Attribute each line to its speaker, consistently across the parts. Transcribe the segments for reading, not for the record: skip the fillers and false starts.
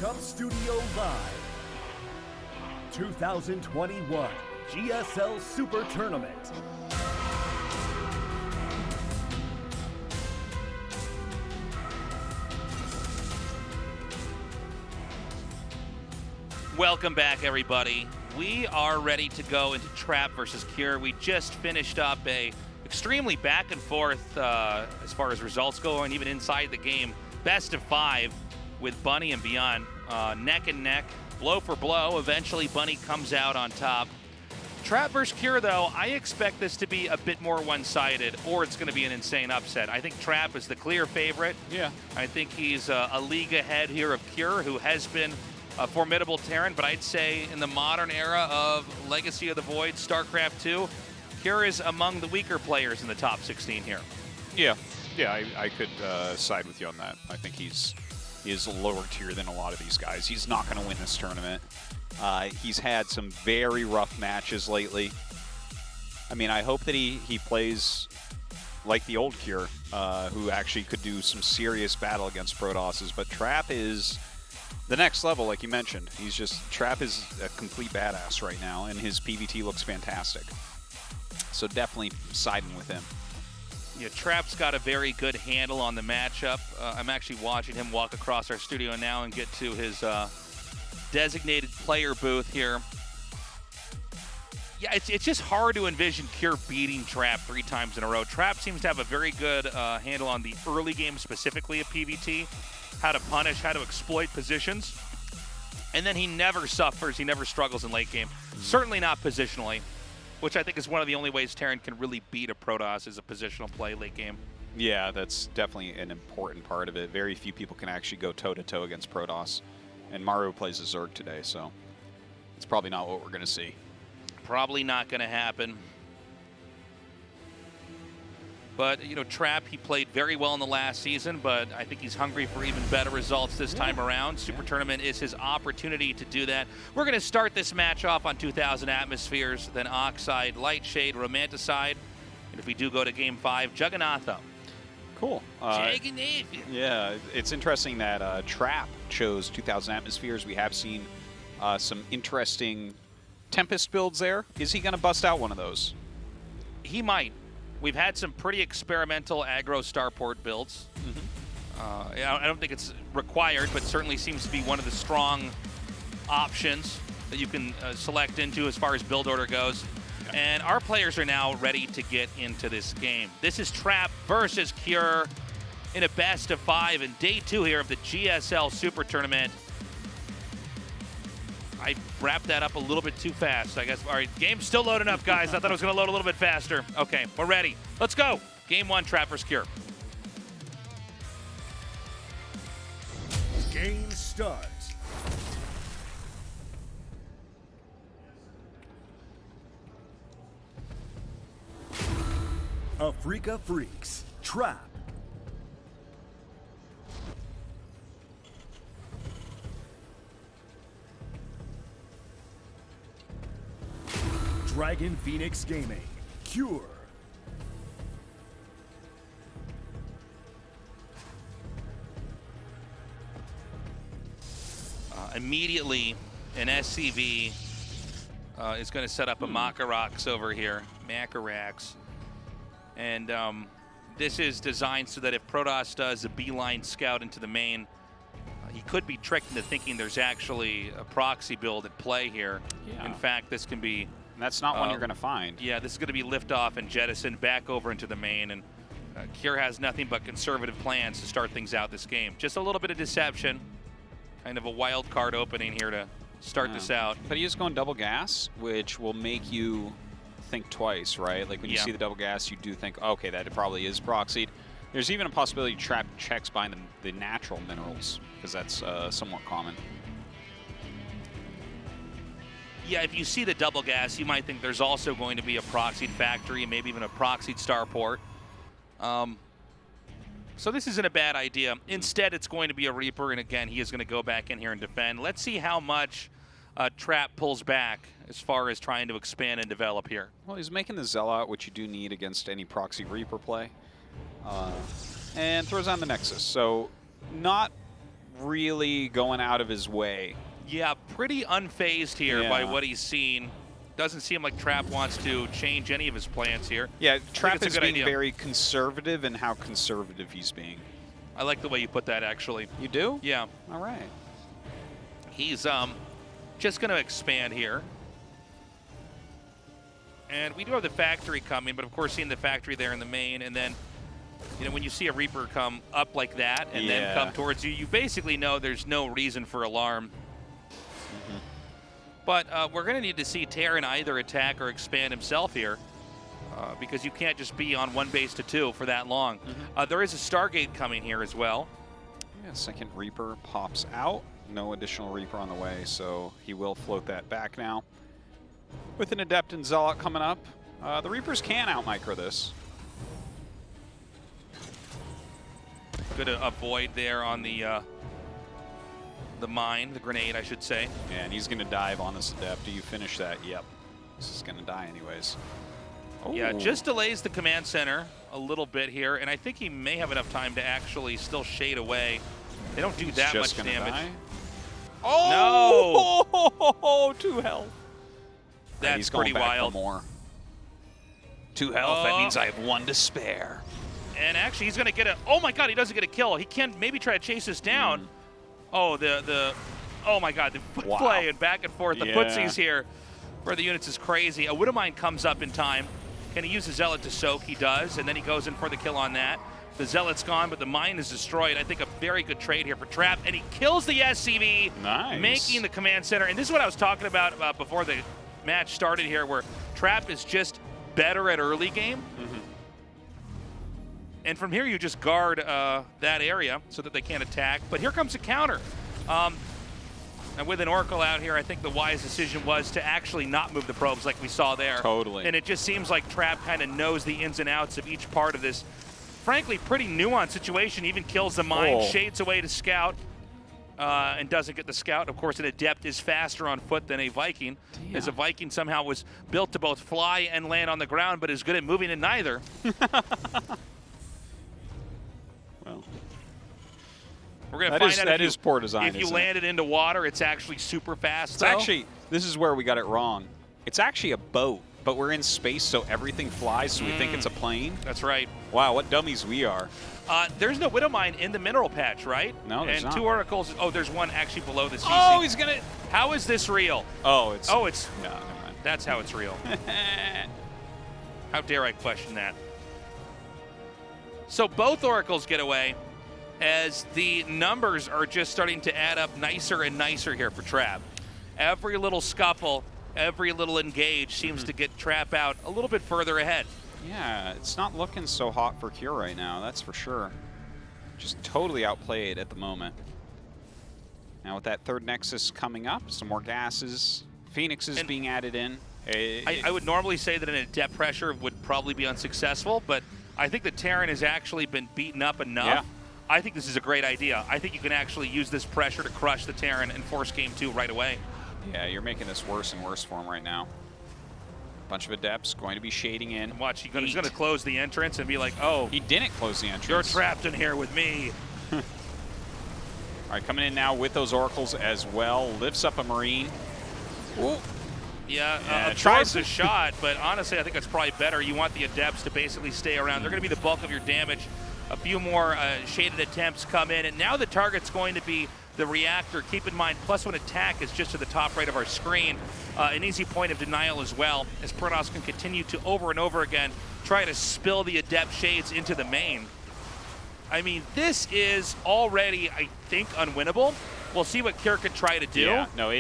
Speaker 1: Welcome Studio Live 2021 GSL Super Tournament.
Speaker 2: Welcome back, everybody. We are ready to go into Trap versus Cure. We just finished up a extremely back and forth as far as results go, and even inside the game, best of 5 with Bunny and ByuN, neck and neck, blow for blow. Eventually, Bunny comes out on top. Trap versus Cure, though, I expect this to be a bit more one-sided, or it's going to be an insane upset. I think Trap is the clear favorite.
Speaker 3: Yeah.
Speaker 2: I think he's a league ahead here of Cure, who has been a formidable Terran, but I'd say in the modern era of Legacy of the Void, StarCraft 2, Cure is among the weaker players in the top 16 here.
Speaker 3: Yeah, I could side with you on that. I think he's lower tier than a lot of these guys. He's not going to win this tournament. He's had some very rough matches lately. I mean, I hope that he plays like the old Cure, who actually could do some serious battle against Protosses, but Trap is the next level, like you mentioned. Trap is a complete badass right now, and his PvT looks fantastic. So definitely siding with him.
Speaker 2: Yeah, Trap's got a very good handle on the matchup. I'm actually watching him walk across our studio now and get to his designated player booth here. Yeah, it's just hard to envision Cure beating Trap 3 times in a row. Trap seems to have a very good handle on the early game, specifically of PvT. How to punish, how to exploit positions. And then he never suffers, he never struggles in late game. Certainly not positionally, which I think is one of the only ways Terran can really beat a Protoss is a positional play late game.
Speaker 3: Yeah, that's definitely an important part of it. Very few people can actually go toe-to-toe against Protoss. And Maru plays a Zerg today, so it's probably not what we're going to see.
Speaker 2: Probably not going to happen. But, you know, Trap, he played very well in the last season, but I think he's hungry for even better results this time around. Super Tournament is his opportunity to do that. We're going to start this match off on 2,000 Atmospheres, then Oxide, Lightshade, Romanticide, and if we do go to Game 5, Juggernautho.
Speaker 3: Cool. Yeah, it's interesting that Trap chose 2,000 Atmospheres. We have seen some interesting Tempest builds there. Is he going to bust out one of those?
Speaker 2: He might. We've had some pretty experimental aggro starport builds. I don't think it's required, but certainly seems to be one of the strong options that you can select into as far as build order goes. Okay. And our players are now ready to get into this game. This is Trap versus Cure in a best of 5 in day 2 here of the GSL Super Tournament. I wrapped that up a little bit too fast, I guess. All right, game's still loading up, guys. I thought it was going to load a little bit faster. Okay, we're ready. Let's go. Game 1, Trap vs. Cure.
Speaker 1: Game starts. Afrika Freaks, Trap. Dragon Phoenix Gaming, Cure.
Speaker 2: Immediately, an SCV is going to set up a Macarox over here, Macarax. And this is designed so that if Protoss does a beeline scout into the main, he could be tricked into thinking there's actually a proxy build at play here. Yeah. In fact, this can be...
Speaker 3: That's not one you're going to find.
Speaker 2: Yeah, this is going to be liftoff and jettisoned back over into the main, and Cure has nothing but conservative plans to start things out this game. Just a little bit of deception, kind of a wild card opening here to start this out.
Speaker 3: But he is going double gas, which will make you think twice, right? Like when you see the double gas, you do think, okay, that probably is proxied. There's even a possibility Trap checks behind the natural minerals, because that's somewhat common.
Speaker 2: Yeah, if you see the double gas, you might think there's also going to be a proxied factory, maybe even a proxied starport. So this isn't a bad idea. Instead, it's going to be a Reaper, and again, he is going to go back in here and defend. Let's see how much Trap pulls back as far as trying to expand and develop here.
Speaker 3: Well, he's making the Zealot, which you do need against any proxy Reaper play, and throws on the Nexus. So not really going out of his way.
Speaker 2: Yeah, pretty unfazed here by
Speaker 3: Yeah.
Speaker 2: what he's seen. Doesn't seem like Trap wants to change any of his plans here.
Speaker 3: Yeah, Trap
Speaker 2: it's a
Speaker 3: is
Speaker 2: good
Speaker 3: being
Speaker 2: idea.
Speaker 3: very conservative in how conservative he's being.
Speaker 2: I like the way you put that, actually.
Speaker 3: You do?
Speaker 2: Yeah.
Speaker 3: All right.
Speaker 2: He's just going to expand here. And we do have the factory coming, but of course seeing the factory there in the main, and then, you know, when you see a Reaper come up like that and then come towards you, you basically know there's no reason for alarm. But we're going to need to see Terran either attack or expand himself here, because you can't just be on 1 base to 2 for that long. There is a Stargate coming here as well.
Speaker 3: Yeah, second Reaper pops out. No additional Reaper on the way, so he will float that back now. With an Adept and Zealot coming up, the Reapers can out-micro this.
Speaker 2: Good avoid there on the mine, the grenade, I should say.
Speaker 3: Yeah, and he's going to dive on this Adept. Do you finish that? Yep. This is going to die anyways.
Speaker 2: Yeah,
Speaker 3: Ooh.
Speaker 2: just delays the command center a little bit here, and I think he may have enough time to actually still shade away. They don't do that much
Speaker 3: gonna
Speaker 2: damage.
Speaker 3: Die. Oh!
Speaker 2: No!
Speaker 3: 2 health.
Speaker 2: That's
Speaker 3: he's going
Speaker 2: pretty
Speaker 3: back
Speaker 2: wild.
Speaker 3: For more. 2 health, that means I have 1 to spare.
Speaker 2: And actually, he's going to get a... Oh, my God, he doesn't get a kill. He can maybe try to chase us down. Oh, oh, my God, the foot play and back and forth. The footsies here for the units is crazy. A Widowmine comes up in time. Can he use the Zealot to soak? He does, and then he goes in for the kill on that. The Zealot's gone, but the mine is destroyed. I think a very good trade here for Trap, and he kills the SCV, making the command center. And this is what I was talking about before the match started here, where Trap is just better at early game. And from here, you just guard that area so that they can't attack. But here comes a counter. And with an Oracle out here, I think the wise decision was to actually not move the probes like we saw there.
Speaker 3: Totally.
Speaker 2: And it just seems like Trap kind of knows the ins and outs of each part of this, frankly, pretty nuanced situation. Even kills the mine, shades away to scout, and doesn't get the scout. Of course, an Adept is faster on foot than a Viking, as a Viking somehow was built to both fly and land on the ground, but is good at moving in neither.
Speaker 3: Well,
Speaker 2: we're going to find out
Speaker 3: that is poor design.
Speaker 2: If you land it into water, it's actually super fast.
Speaker 3: It's actually, this is where we got it wrong. It's actually a boat, but we're in space, so everything flies, so we think it's a plane.
Speaker 2: That's right.
Speaker 3: Wow, what dummies we are.
Speaker 2: There's no Widowmine in the mineral patch, right?
Speaker 3: No, there's not.
Speaker 2: 2 oracles. Oh, there's one actually below the CC.
Speaker 3: Oh, he's going to...
Speaker 2: How is this real?
Speaker 3: Oh, it's...
Speaker 2: Oh, it's...
Speaker 3: No, never mind.
Speaker 2: That's how it's real. How dare I question that? So both oracles get away, as the numbers are just starting to add up nicer and nicer here for Trap. Every little scuffle, every little engage seems to get Trap out a little bit further ahead.
Speaker 3: Yeah, it's not looking so hot for Cure right now, that's for sure. Just totally outplayed at the moment. Now with that 3rd Nexus coming up, some more gases, Phoenixes being added in.
Speaker 2: I would normally say that an Adept pressure would probably be unsuccessful, but I think the Terran has actually been beaten up enough.
Speaker 3: Yeah.
Speaker 2: I think this is a great idea. I think you can actually use this pressure to crush the Terran and force game 2 right away.
Speaker 3: Yeah, you're making this worse and worse for him right now. Bunch of Adepts going to be shading in.
Speaker 2: Watch, he's going to close the entrance and be like, oh.
Speaker 3: He didn't close the entrance.
Speaker 2: You're trapped in here with me.
Speaker 3: All right, coming in now with those Oracles as well. Lifts up a Marine. Ooh.
Speaker 2: Yeah, tries a shot, but honestly, I think that's probably better. You want the Adepts to basically stay around. They're going to be the bulk of your damage. A few more shaded attempts come in, and now the target's going to be the reactor. Keep in mind, +1 attack is just to the top right of our screen. An easy point of denial as well, as Protoss can continue to over and over again try to spill the Adept shades into the main. I mean, this is already, I think, unwinnable. We'll see what Cure can try to do.
Speaker 3: Yeah, no,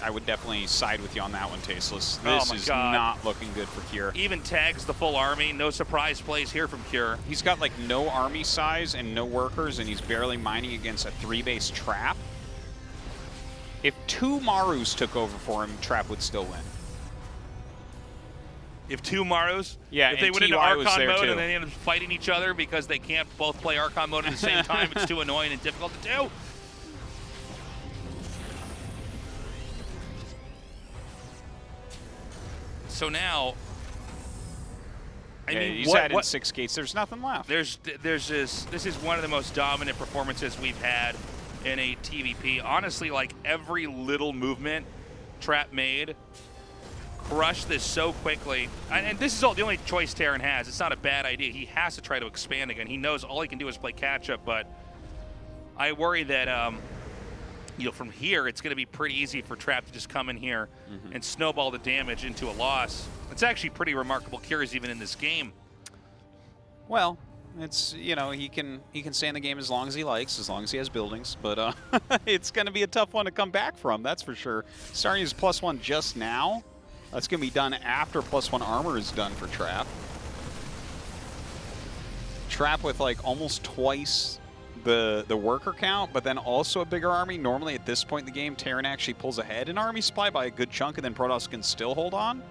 Speaker 3: I would definitely side with you on that one, Tasteless. This is not looking good for Cure.
Speaker 2: Even tags the full army. No surprise plays here from Cure.
Speaker 3: He's got like no army size and no workers, and he's barely mining against a 3-base Trap. If 2 Marus took over for him, Trap would still win.
Speaker 2: If 2 Marus?
Speaker 3: Yeah,
Speaker 2: if they
Speaker 3: and
Speaker 2: went into
Speaker 3: TY was
Speaker 2: Archon
Speaker 3: there
Speaker 2: mode
Speaker 3: too.
Speaker 2: and they end up fighting each other because they can't both play Archon mode at the same time, it's too annoying and difficult to do. So now, I mean,
Speaker 3: he's added 6 gates. There's nothing left.
Speaker 2: This is one of the most dominant performances we've had in a TVP. Honestly, like every little movement Trap made, crushed this so quickly. And this is the only choice Terran has. It's not a bad idea. He has to try to expand again. He knows all he can do is play catch up, but I worry that from here it's going to be pretty easy for Trap to just come in here and snowball the damage into a loss. It's actually pretty remarkable cures even in this game.
Speaker 3: Well, it's, he can stay in the game as long as he likes, as long as he has buildings, but it's going to be a tough one to come back from, that's for sure. Starting his +1 just now. That's going to be done after +1 armor is done for Trap. Trap with like almost twice the worker count, but then also a bigger army. Normally at this point in the game, Terran actually pulls ahead in army supply by a good chunk, and then Protoss can still hold on.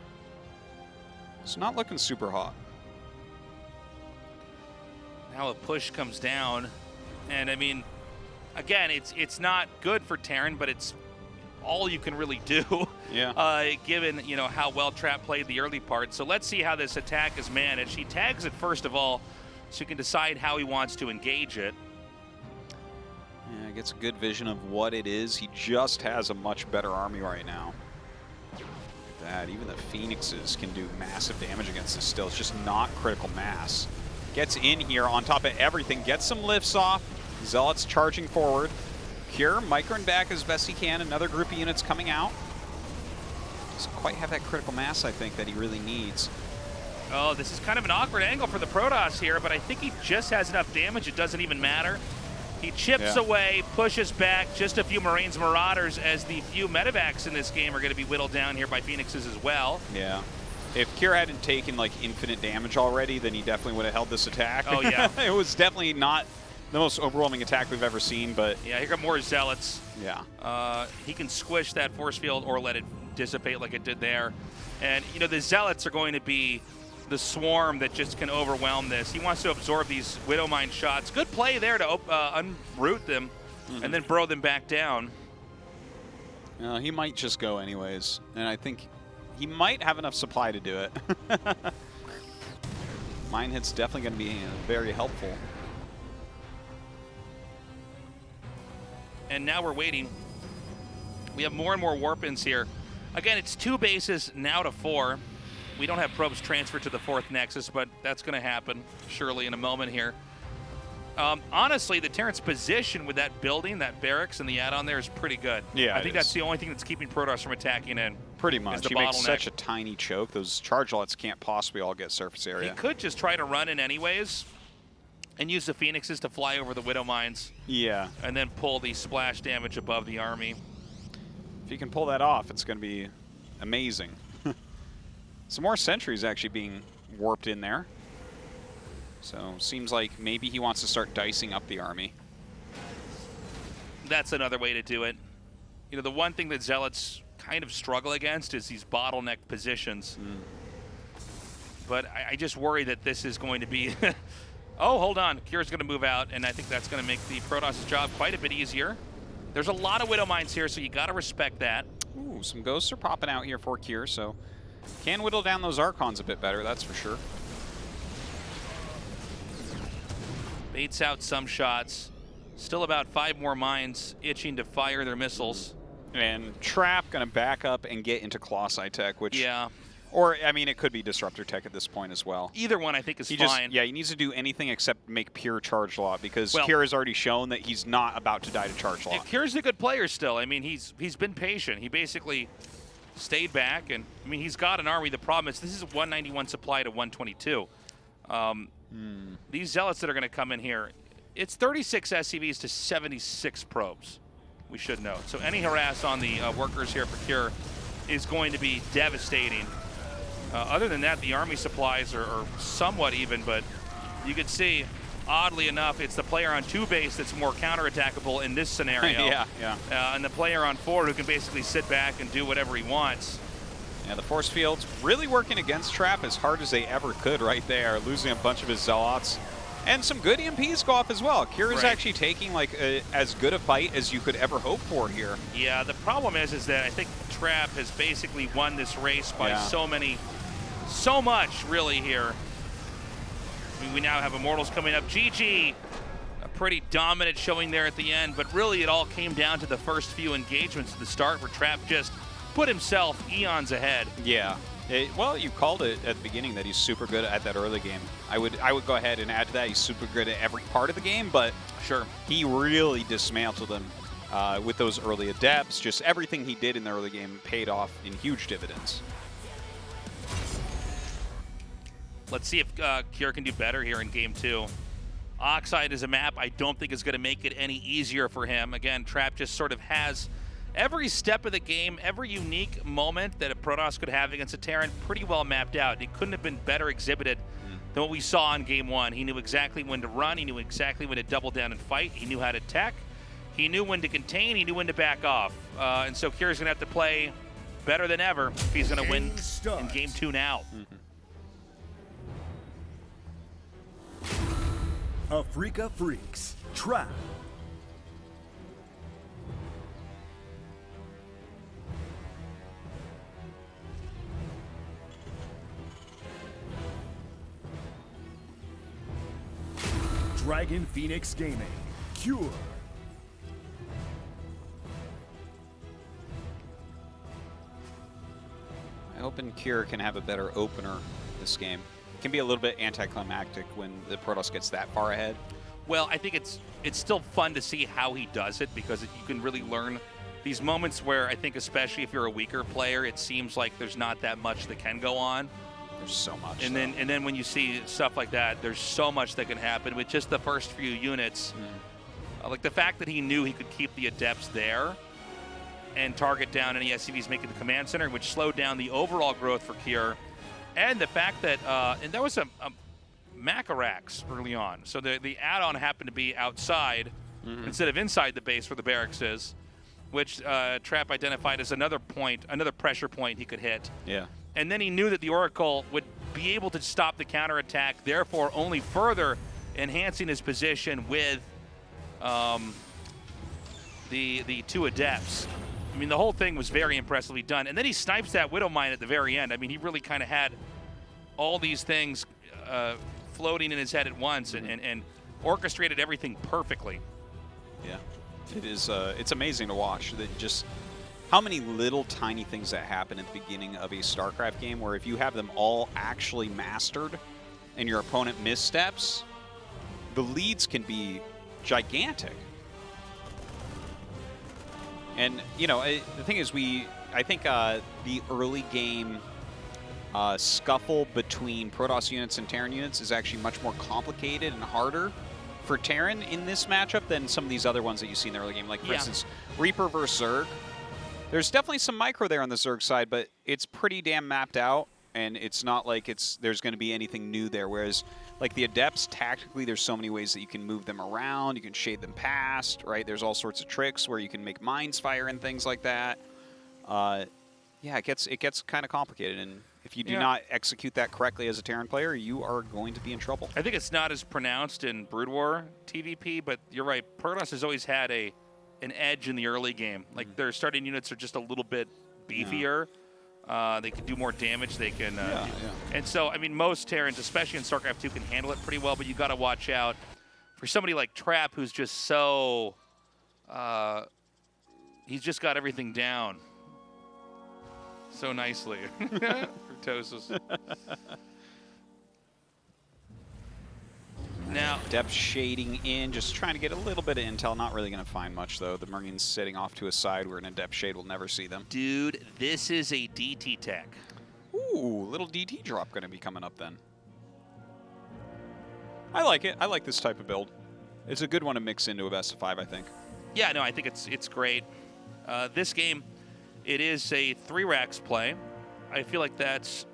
Speaker 3: It's not looking super hot.
Speaker 2: Now a push comes down, and I mean, again, it's not good for Terran, but it's all you can really do.
Speaker 3: Yeah.
Speaker 2: Given how well Trap played the early part. So let's see how this attack is managed. He tags it first of all, so he can decide how he wants to engage it.
Speaker 3: Yeah, gets a good vision of what it is. He just has a much better army right now. Look at that. Even the Phoenixes can do massive damage against this still. It's just not critical mass. Gets in here on top of everything. Gets some lifts off. Zealots charging forward. Cure microing back as best he can. Another group of units coming out. Doesn't quite have that critical mass, I think, that he really needs.
Speaker 2: Oh, this is kind of an awkward angle for the Protoss here, but I think he just has enough damage. It doesn't even matter. He chips away, pushes back, just a few Marines Marauders, as the few medevacs in this game are going to be whittled down here by Phoenixes as well.
Speaker 3: Yeah. If Kier hadn't taken like infinite damage already, then he definitely would have held this attack.
Speaker 2: Oh, yeah.
Speaker 3: It was definitely not the most overwhelming attack we've ever seen, but...
Speaker 2: Yeah, here come more Zealots.
Speaker 3: Yeah.
Speaker 2: He can squish that force field or let it dissipate like it did there. And, the Zealots are going to be the swarm that just can overwhelm this. He wants to absorb these Widowmine shots. Good play there to unroot them and then burrow them back down.
Speaker 3: He might just go anyways, and I think he might have enough supply to do it. Mine hit's definitely going to be very helpful.
Speaker 2: And now we're waiting. We have more and more warp-ins here. Again, it's 2 bases now to 4. We don't have probes transferred to the 4th Nexus, but that's going to happen surely in a moment here. Honestly, the Terran's position with that building, that barracks, and the add-on there is pretty good.
Speaker 3: Yeah,
Speaker 2: I think that's the only thing that's keeping Protoss from attacking in.
Speaker 3: Pretty much. He makes
Speaker 2: bottleneck.
Speaker 3: such a tiny choke. Those charge lots can't possibly all get surface area.
Speaker 2: He could just try to run in anyways and use the Phoenixes to fly over the Widow Mines.
Speaker 3: Yeah.
Speaker 2: And then pull the splash damage above the army.
Speaker 3: If he can pull that off, it's going to be amazing. Some more sentries actually being warped in there. So seems like maybe he wants to start dicing up the army.
Speaker 2: That's another way to do it. The one thing that Zealots kind of struggle against is these bottleneck positions. But I just worry that this is going to be... Oh, hold on. Kier's going to move out, and I think that's going to make the Protoss' job quite a bit easier. There's a lot of Widow Mines here, so you got to respect that.
Speaker 3: Ooh, some ghosts are popping out here for Kier, so can whittle down those Archons a bit better, that's for sure.
Speaker 2: Baits out some shots. Still about 5 more mines itching to fire their missiles.
Speaker 3: And Trap going to back up and get into Colossi Tech, which...
Speaker 2: Yeah.
Speaker 3: Or, I mean, it could be Disruptor Tech at this point as well.
Speaker 2: Either one, I think, is fine.
Speaker 3: Yeah, he needs to do anything except make pure charge lot, because Kier has already shown that he's not about to die to charge lot.
Speaker 2: Kier's a good player still. I mean, he's been patient. He basically stayed back, and, I mean, he's got an army. The problem is this is 191 supply to 122. These Zealots that are going to come in here, it's 36 SCVs to 76 probes, we should note. So any harass on the workers here for Kier is going to be devastating. Other than that, the army supplies are somewhat even, but you can see, oddly enough, it's the player on 2 base that's more counterattackable in this scenario.
Speaker 3: Yeah.
Speaker 2: And the player on 4 who can basically sit back and do whatever he wants.
Speaker 3: Yeah, the force fields really working against Trap as hard as they ever could right there, losing a bunch of his Zealots. And some good EMPs go off as well. Kier is actually taking like as good a fight as you could ever hope for here.
Speaker 2: Yeah, the problem is that I think Trap has basically won this race by so much really here. I mean, we now have Immortals coming up. GG, a pretty dominant showing there at the end, but really it all came down to the first few engagements at the start where Trap just put himself eons ahead.
Speaker 3: Yeah. Well, you called it at the beginning that he's super good at that early game. I would go ahead and add to that. He's super good at every part of the game, but
Speaker 2: sure,
Speaker 3: he really dismantled him with those early adepts. Just everything he did in the early game paid off in huge dividends.
Speaker 2: Let's see if Cure can do better here in Game 2. Oxide is a map I don't think is going to make it any easier for him. Again, Trap just sort of has every step of the game, every unique moment that a Protoss could have against a Terran pretty well mapped out. It couldn't have been better exhibited than what we saw in Game 1. He knew exactly when to run. He knew exactly when to double down and fight. He knew how to tech. He knew when to contain. He knew when to back off. And so Cure's going to have to play better than ever if he's going to win in Game 2 now.
Speaker 1: Africa Freaks, Trap. Dragon Phoenix Gaming, Cure.
Speaker 3: I hope Cure can have a better opener this game. It can be a little bit anticlimactic when the Protoss gets that far ahead.
Speaker 2: Well, I think it's still fun to see how he does it because you can really learn these moments where I think especially if you're a weaker player, it seems like there's not that much that can go on.
Speaker 3: There's so much.
Speaker 2: And then when you see stuff like that, there's so much that can happen with just the first few units. Like the fact that he knew he could keep the adepts there and target down any SCVs making the command center, which slowed down the overall growth for Cure. And the fact that, and there was a Macarax early on. So the add-on happened to be outside instead of inside the base where the barracks is, which Trap identified as another point, another pressure point he could hit.
Speaker 3: Yeah.
Speaker 2: And then he knew that the Oracle would be able to stop the counterattack, therefore only further enhancing his position with the two adepts. I mean, the whole thing was very impressively done. And then he snipes that Widow Mine at the very end. I mean, he really kind of had all these things floating in his head at once and orchestrated everything perfectly.
Speaker 3: Yeah, it is. It's amazing to watch. That just how many little tiny things that happen at the beginning of a StarCraft game where if you have them all actually mastered and your opponent missteps, the leads can be gigantic. And, you know, the thing is I think the early game scuffle between Protoss units and Terran units is actually much more complicated and harder for Terran in this matchup than some of these other ones that you see in the early game. Like, for instance, Reaper versus Zerg. There's definitely some micro there on the Zerg side, but it's pretty damn mapped out, and it's not like there's going to be anything new there. Whereas, like the Adepts, tactically, there's so many ways that you can move them around, you can shade them past, right? There's all sorts of tricks where you can make mines fire and things like that. Yeah, it gets kind of complicated, and if you do not execute that correctly as a Terran player, you are going to be in trouble.
Speaker 2: I think it's not as pronounced in Brood War TVP, but you're right. Protoss has always had an edge in the early game. Like their starting units are just a little bit beefier. They can do more damage. They can, and so I mean, most Terrans, especially in StarCraft 2, can handle it pretty well. But you got to watch out for somebody like Trap, who's just so he's just got everything down so nicely. Kurtosis. Now,
Speaker 3: depth shading in, just trying to get a little bit of intel. Not really going to find much, though. The Marines sitting off to a side where an adept shade will never see them.
Speaker 2: Dude, this is a DT tech.
Speaker 3: Ooh, little DT drop going to be coming up then. I like it. I like this type of build. It's a good one to mix into a best of 5, I think.
Speaker 2: Yeah, no, I think it's great. This game, it is a 3 racks play. I feel like that's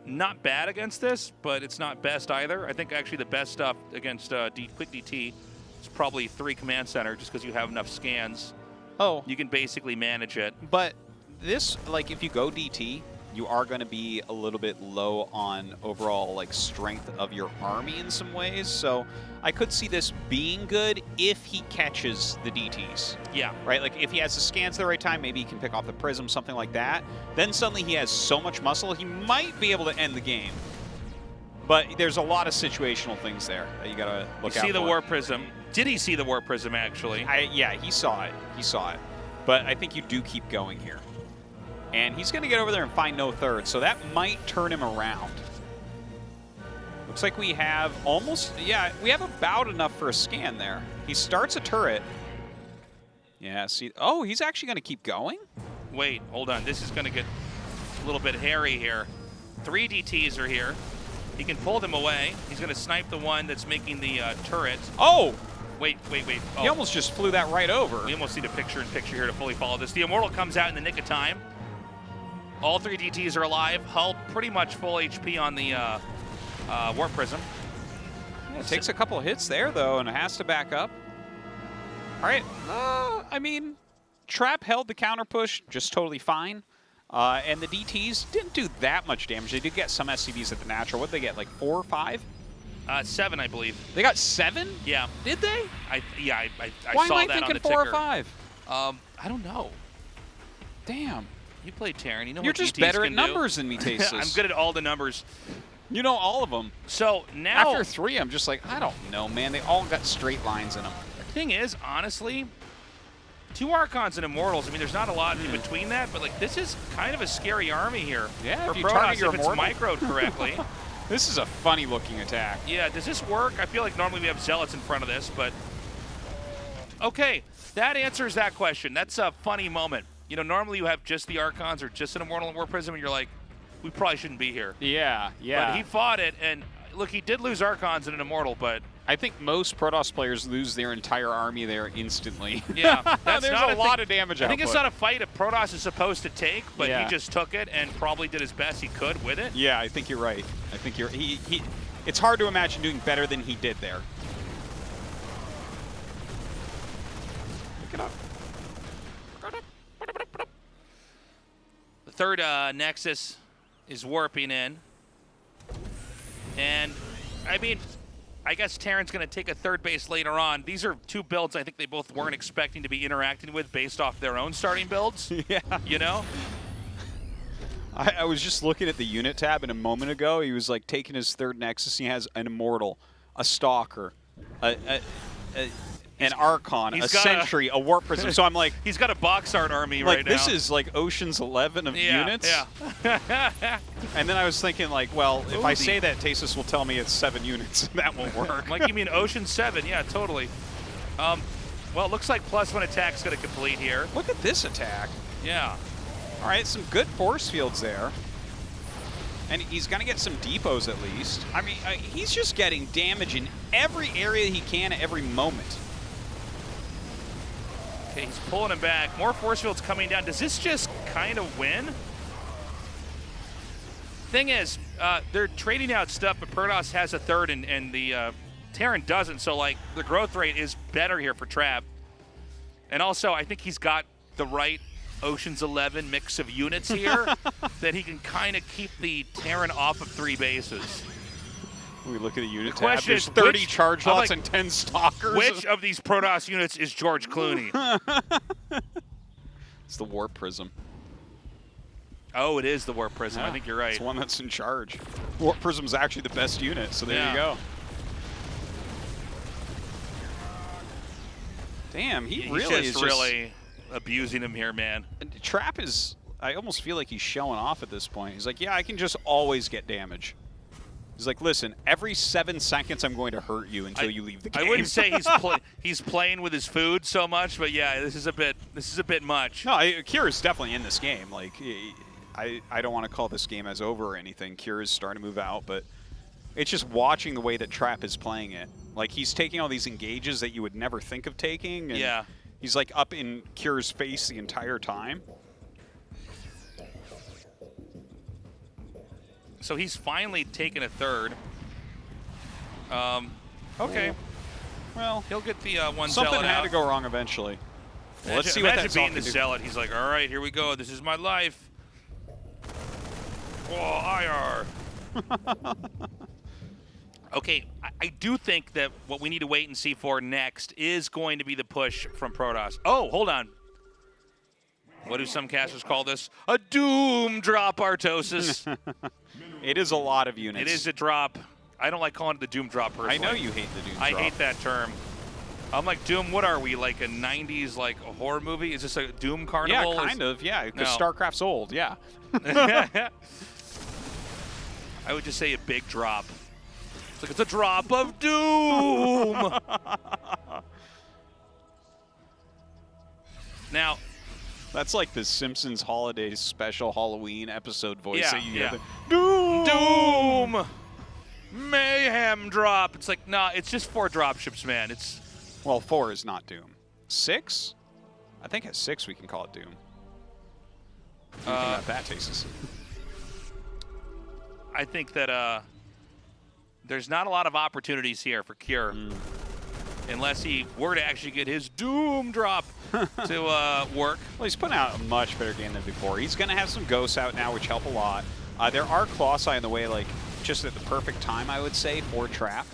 Speaker 2: not bad against this, but it's not best either. I think actually the best stuff against Quick DT is probably 3 command center, just because you have enough scans.
Speaker 3: Oh.
Speaker 2: You can basically manage it.
Speaker 3: But this, like, if you go DT, you are going to be a little bit low on overall, like, strength of your army in some ways. So I could see this being good if he catches the DTs.
Speaker 2: Yeah.
Speaker 3: Right? Like, if he has the scans at the right time, maybe he can pick off the prism, something like that. Then suddenly he has so much muscle, he might be able to end the game. But there's a lot of situational things there that you got to look out for.
Speaker 2: See the Warp Prism. Did he see the Warp Prism, actually?
Speaker 3: Yeah, he saw it. He saw it. But I think you do keep going here. And he's going to get over there and find no third, so that might turn him around. Looks like we have almost, yeah, we have about enough for a scan there. He starts a turret. Yeah, see, oh, he's actually going to keep going?
Speaker 2: Wait, hold on. This is going to get a little bit hairy here. 3 DTs are here. He can pull them away. He's going to snipe the one that's making the turret.
Speaker 3: Oh!
Speaker 2: Wait. Oh.
Speaker 3: He almost just flew that right over.
Speaker 2: We almost need a picture-in-picture here to fully follow this. The Immortal comes out in the nick of time. All 3 DTs are alive. Hull pretty much full HP on the Warp Prism.
Speaker 3: Yeah, it takes a couple of hits there, though, and it has to back up. All right. I mean, Trap held the counter push just totally fine. And the DTs didn't do that much damage. They did get some SCVs at the natural. What did they get, like 4 or 5?
Speaker 2: 7, I believe.
Speaker 3: They got 7?
Speaker 2: Yeah.
Speaker 3: Did they?
Speaker 2: I
Speaker 3: Why
Speaker 2: saw
Speaker 3: am I
Speaker 2: that
Speaker 3: thinking
Speaker 2: on the
Speaker 3: 4 or
Speaker 2: ticker.
Speaker 3: 5?
Speaker 2: I don't know.
Speaker 3: Damn.
Speaker 2: You played Terran. You know
Speaker 3: You're
Speaker 2: what
Speaker 3: just
Speaker 2: DTs
Speaker 3: better at
Speaker 2: can
Speaker 3: numbers than me, Tasteless.
Speaker 2: I'm good at all the numbers.
Speaker 3: You know all of them.
Speaker 2: So now,
Speaker 3: After 3, I'm just like, I don't know, man. They all got straight lines in them.
Speaker 2: the thing is, honestly, 2 Archons and Immortals, I mean, there's not a lot in between that, but like this is kind of a scary army here.
Speaker 3: Yeah,
Speaker 2: for
Speaker 3: if you target
Speaker 2: Protoss,
Speaker 3: your
Speaker 2: if it's
Speaker 3: Immortal.
Speaker 2: microed correctly.
Speaker 3: This is a funny-looking attack.
Speaker 2: Yeah, does this work? I feel like normally we have Zealots in front of this, but... Okay, that answers that question. That's a funny moment. You know, normally you have just the Archons or just an Immortal and War Prism, and you're like, we probably shouldn't be here.
Speaker 3: Yeah.
Speaker 2: But he fought it, and look, he did lose Archons and an Immortal, but...
Speaker 3: I think most Protoss players lose their entire army there instantly.
Speaker 2: Yeah, that's
Speaker 3: there's
Speaker 2: not
Speaker 3: a lot of damage
Speaker 2: I think it's
Speaker 3: output.
Speaker 2: not a fight that Protoss is supposed to take, but
Speaker 3: Yeah.
Speaker 2: he just took it and probably did as best he could with it.
Speaker 3: Yeah, I think you're right. I think you're it's hard to imagine doing better than he did there. Pick it up.
Speaker 2: The third Nexus is warping in. And, I mean, I guess Terran's going to take a third base later on. These are 2 builds I think they both weren't expecting to be interacting with based off their own starting builds.
Speaker 3: Yeah.
Speaker 2: You know?
Speaker 3: I was just looking at the unit tab and a moment ago. He was like taking his third Nexus. He has an Immortal, a Stalker, an Archon, a Sentry, a Warp Prism. So I'm like,
Speaker 2: he's got a box art army
Speaker 3: like
Speaker 2: right now.
Speaker 3: this is like Ocean's 11 of units.
Speaker 2: Yeah.
Speaker 3: And then I was thinking like, well, if I say that, Tasis will tell me it's 7 units. That won't work.
Speaker 2: Like you mean Ocean 7? Yeah, totally. Well, it looks like +1 attack's going to complete here.
Speaker 3: Look at this attack.
Speaker 2: Yeah.
Speaker 3: All right, some good force fields there. And he's going to get some depots at least. I mean, he's just getting damage in every area he can at every moment.
Speaker 2: Okay, he's pulling him back. More force fields coming down. Does this just kind of win? Thing is, they're trading out stuff, but Protoss has a third and the Terran doesn't, so like the growth rate is better here for Trap. And also, I think he's got the right Ocean's 11 mix of units here that he can kind of keep the Terran off of 3 bases.
Speaker 3: We look at the unit tab.
Speaker 2: Question
Speaker 3: There's
Speaker 2: is,
Speaker 3: 30 charge lots
Speaker 2: like,
Speaker 3: and 10 stalkers.
Speaker 2: Which of these Protoss units is George Clooney?
Speaker 3: It's the Warp Prism.
Speaker 2: Oh, it is the Warp Prism.
Speaker 3: Yeah,
Speaker 2: I think you're right.
Speaker 3: It's the one that's in charge. Warp Prism's actually the best unit, so there you go. Damn, he's
Speaker 2: really
Speaker 3: is
Speaker 2: really abusing him here, man.
Speaker 3: Trap is, I almost feel like he's showing off at this point. He's like, yeah, I can just always get damage. He's like, listen, every 7 seconds I'm going to hurt you until you leave the game.
Speaker 2: I wouldn't say he's playing with his food so much, but yeah, this is a bit much.
Speaker 3: No, Kira's definitely in this game. Like, I don't want to call this game as over or anything. Kira's starting to move out, but it's just watching the way that Trap is playing it. Like, he's taking all these engages that you would never think of taking, and
Speaker 2: yeah.
Speaker 3: He's like up in Kira's face the entire time.
Speaker 2: So he's finally taken a third. Okay.
Speaker 3: Well,
Speaker 2: he'll get the one
Speaker 3: something
Speaker 2: Zealot
Speaker 3: had
Speaker 2: out.
Speaker 3: to go wrong eventually. Well, let's see what
Speaker 2: imagine
Speaker 3: that
Speaker 2: being the
Speaker 3: can do.
Speaker 2: Zealot. He's like, all right, here we go. This is my life. Oh, IR. Okay, I do think that what we need to wait and see for next is going to be the push from Protoss. Oh, hold on. What do some casters call this? A doom drop, Artosis.
Speaker 3: It is a lot of units.
Speaker 2: It is a drop. I don't like calling it the Doom drop personally.
Speaker 3: I know you hate the Doom drop.
Speaker 2: I hate that term. I'm like, Doom, what are we, like a 90s like a horror movie? Is this a Doom carnival?
Speaker 3: Yeah, kind of, yeah, because
Speaker 2: No.
Speaker 3: StarCraft's old, yeah.
Speaker 2: I would just say a big drop. It's like, it's a drop of doom! Now,
Speaker 3: That's like the Simpsons Holiday Special Halloween episode voice
Speaker 2: Yeah,
Speaker 3: that you
Speaker 2: yeah.
Speaker 3: get. Doom!
Speaker 2: doom! Mayhem drop! It's like, nah, it's just 4 dropships, man. It's
Speaker 3: Well, 4 is not Doom. 6? I think at 6 we can call it Doom. What do you think about that, Tasis?
Speaker 2: I think that there's not a lot of opportunities here for Cure. Unless he were to actually get his Doom drop to work.
Speaker 3: Well, he's putting out a much better game than before. He's going to have some ghosts out now, which help a lot. There are Colossi in the way, like, just at the perfect time, I would say, for Trap.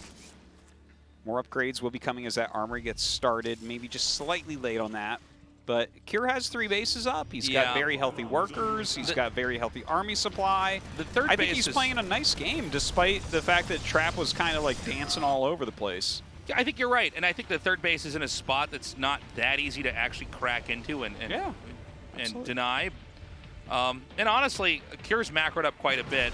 Speaker 3: More upgrades will be coming as that armory gets started. Maybe just slightly late on that. But Cure has 3 bases up. He's got very healthy workers. He's got very healthy army supply.
Speaker 2: The third
Speaker 3: I think
Speaker 2: base
Speaker 3: he's
Speaker 2: is
Speaker 3: playing a nice game, despite the fact that Trap was kind of like dancing all over the place.
Speaker 2: I think you're right, and I think the third base is in a spot that's not that easy to actually crack into and deny. And honestly, Cure's macroed up quite a bit,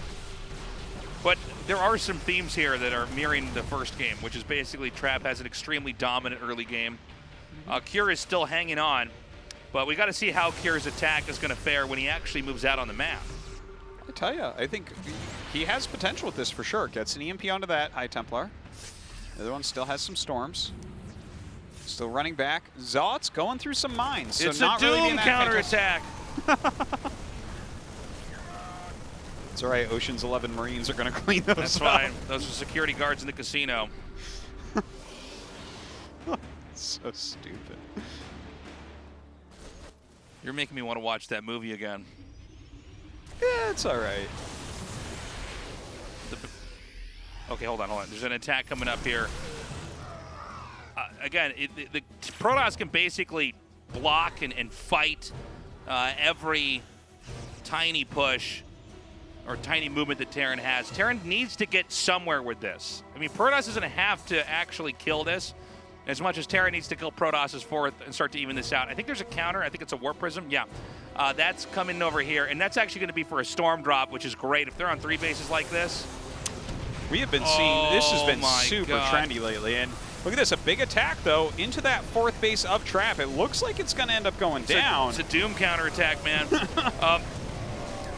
Speaker 2: but there are some themes here that are mirroring the first game, which is basically Trap has an extremely dominant early game. Cure is still hanging on, but we got to see how Cure's attack is going to fare when he actually moves out on the map.
Speaker 3: I tell you, I think he has potential with this for sure. Gets an EMP onto that High Templar. The other one still has some storms. Still running back. Zealot's going through some mines. So
Speaker 2: It's
Speaker 3: not
Speaker 2: a Doom
Speaker 3: really being that
Speaker 2: counterattack.
Speaker 3: It's all right. Ocean's 11 Marines are going to clean those
Speaker 2: That's
Speaker 3: up.
Speaker 2: fine. Those are security guards in the casino.
Speaker 3: So stupid.
Speaker 2: You're making me want to watch that movie again.
Speaker 3: Yeah, it's all right.
Speaker 2: Okay, hold on. There's an attack coming up here. Again, the Protoss can basically block and fight every tiny push or tiny movement that Terran has. Terran needs to get somewhere with this. I mean, Protoss doesn't have to actually kill this as much as Terran needs to kill Protoss's 4th and start to even this out. I think there's a counter. I think it's a Warp Prism. Yeah. That's coming over here, and that's actually going to be for a Storm drop, which is great. If they're on 3 bases like this,
Speaker 3: We have been seeing, this has been
Speaker 2: my
Speaker 3: super
Speaker 2: God.
Speaker 3: trendy lately. And look at this, a big attack, though, into that 4th base of Trap. It looks like it's going to end up going down.
Speaker 2: It's a Doom counterattack, man.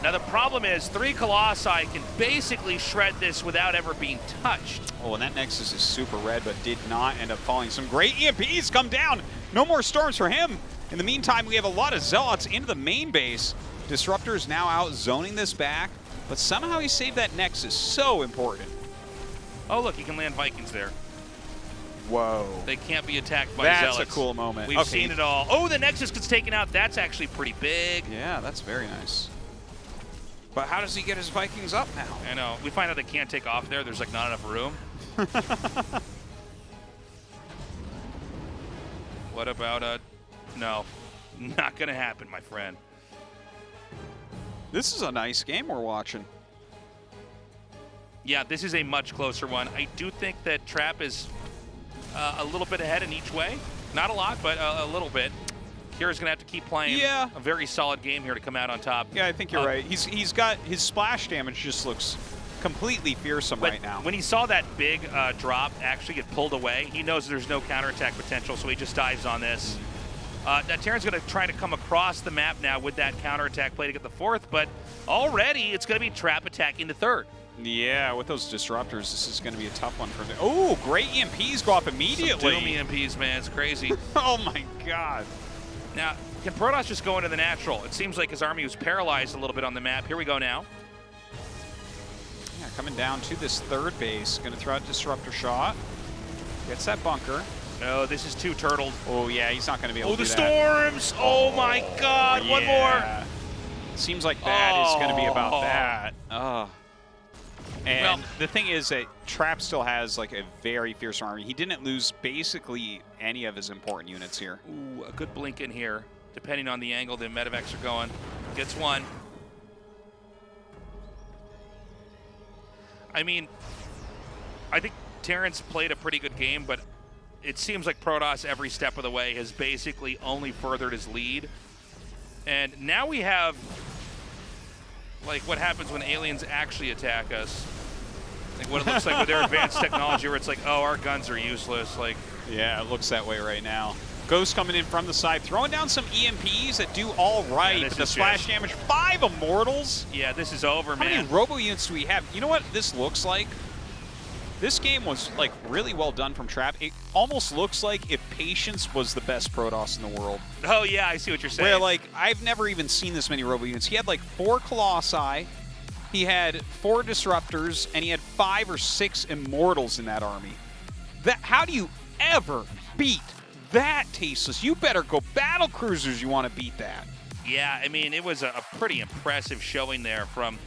Speaker 2: Now, the problem is 3 Colossi can basically shred this without ever being touched.
Speaker 3: Oh, and that Nexus is super red, but did not end up falling. Some great EMPs come down. No more storms for him. In the meantime, we have a lot of Zealots into the main base. Disruptor's now out zoning this back, but somehow he saved that Nexus. So important.
Speaker 2: Oh, look, you can land Vikings there.
Speaker 3: Whoa.
Speaker 2: They can't be attacked by
Speaker 3: That's
Speaker 2: Zealots.
Speaker 3: a cool moment.
Speaker 2: We've
Speaker 3: Okay.
Speaker 2: seen it all. Oh, the Nexus gets taken out. That's actually pretty big.
Speaker 3: Yeah, that's very nice. But how does he get his Vikings up now?
Speaker 2: I know. We find out they can't take off there. There's like not enough room. What about no, not gonna happen, my friend.
Speaker 3: This is a nice game we're watching.
Speaker 2: Yeah, this is a much closer one. I do think that Trap is a little bit ahead in each way. Not a lot, but a little bit. Kira's going to have to keep playing a very solid game here to come out on top.
Speaker 3: Yeah, I think you're right. He's got his splash damage just looks completely fearsome right now.
Speaker 2: When he saw that big drop actually get pulled away, he knows there's no counterattack potential, so he just dives on this. That Terran's going to try to come across the map now with that counterattack play to get the 4th, but already it's going to be Trap attacking the 3rd.
Speaker 3: Yeah, with those disruptors, this is going to be a tough one for him. Oh, great EMPs go off immediately.
Speaker 2: Some Doom EMPs, man. It's crazy.
Speaker 3: Oh, my God.
Speaker 2: Now, can Protoss just go into the natural? It seems like his army was paralyzed a little bit on the map. Here we go now.
Speaker 3: Yeah, coming down to this 3rd base. Going to throw out Disruptor Shot. Gets that bunker.
Speaker 2: Oh, this is too turtled.
Speaker 3: Oh, yeah, he's not going to be able to do that.
Speaker 2: Oh, the storms! Oh, my God.
Speaker 3: Yeah.
Speaker 2: One more.
Speaker 3: Seems like that is going to be about that. And
Speaker 2: Well,
Speaker 3: the thing is that Trap still has like a very fierce army. He didn't lose basically any of his important units here.
Speaker 2: Ooh, a good blink in here, depending on the angle the medevacs are going. Gets one. I mean, I think Terrence played a pretty good game, but it seems like Protoss every step of the way has basically only furthered his lead. And now we have, like, what happens when aliens actually attack us. Like what it looks like with their advanced technology, where it's like, oh, our guns are useless. Like,
Speaker 3: yeah, it looks that way right now. Ghost coming in from the side, throwing down some EMPs that do all right, but the splash damage, 5 Immortals.
Speaker 2: Yeah, this is over, man.
Speaker 3: How many Robo units do we have? You know what this looks like? This game was like really well done from Trap. It almost looks like if Patience was the best Protoss in the world.
Speaker 2: Oh yeah, I see what you're saying.
Speaker 3: Where like, I've never even seen this many Robo units. He had like 4 Colossi, he had 4 Disruptors, and he had 5 or 6 Immortals in that army. How do you ever beat that, Tasteless? You better go battle cruisers you want to beat that.
Speaker 2: Yeah, I mean, it was a pretty impressive showing there from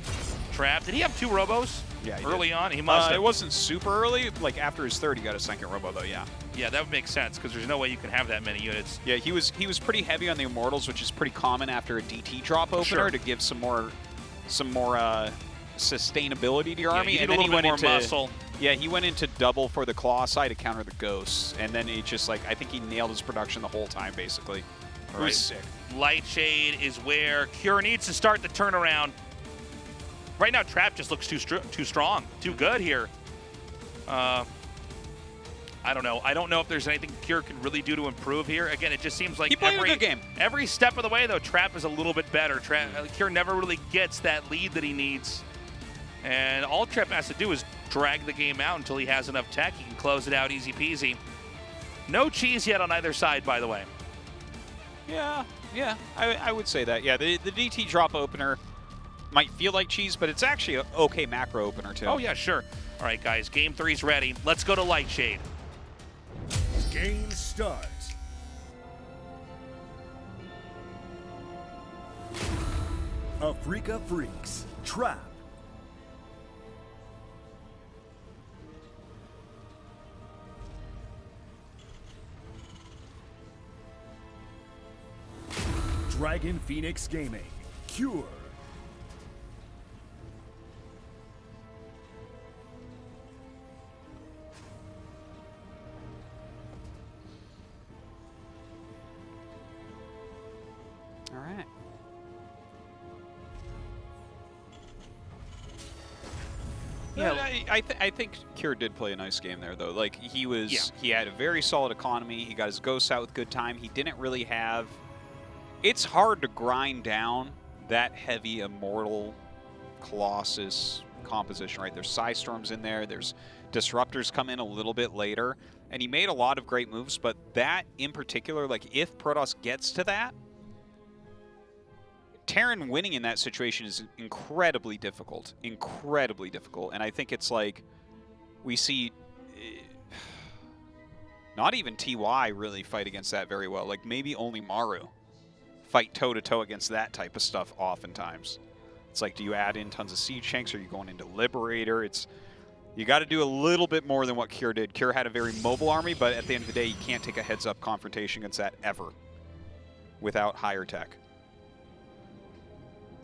Speaker 2: Trap. Did he have 2 Robos?
Speaker 3: Yeah,
Speaker 2: early on? He must have.
Speaker 3: It wasn't super early. Like after his third, he got a second Robo though, yeah.
Speaker 2: Yeah, that would make sense because there's no way you can have that many units.
Speaker 3: Yeah, he was pretty heavy on the Immortals, which is pretty common after a DT drop opener to give some more sustainability to your army.
Speaker 2: And then he went into muscle.
Speaker 3: Yeah, he went into double for the Colossi to counter the Ghosts, and then he just like, I think he nailed his production the whole time basically. It was sick.
Speaker 2: Lightshade is where Cure needs to start the turnaround. Right now, Trap just looks too strong, too good here. I don't know. I don't know if there's anything Cure can really do to improve here. Again, it just seems like every step of the way, though, Trap is a little bit better. Cure never really gets that lead that he needs. And all Trap has to do is drag the game out until he has enough tech. He can close it out easy peasy. No cheese yet on either side, by the way.
Speaker 3: Yeah, I would say that. Yeah, the DT drop opener might feel like cheese, but it's actually an okay macro opener, too.
Speaker 2: Oh, yeah, sure. All right, guys, Game 3's ready. Let's go to Lightshade.
Speaker 1: Game start. Africa Freaks, Trap. Dragon Phoenix Gaming, Cure.
Speaker 3: All right. Yeah, I think Cure did play a nice game there, though. Like, he had a very solid economy. He got his ghosts out with good time. He didn't really have... It's hard to grind down that heavy Immortal Colossus composition, right? There's Psystorms in there. There's Disruptors come in a little bit later. And he made a lot of great moves, but that in particular, like, if Protoss gets to that, Terran winning in that situation is incredibly difficult. Incredibly difficult. And I think it's like, we see not even TY really fight against that very well. Like, maybe only Maru fight toe-to-toe against that type of stuff oftentimes. It's like, do you add in tons of siege tanks, or are you going into Liberator? You got to do a little bit more than what Cure did. Cure had a very mobile army, but at the end of the day, you can't take a heads-up confrontation against that ever without higher tech.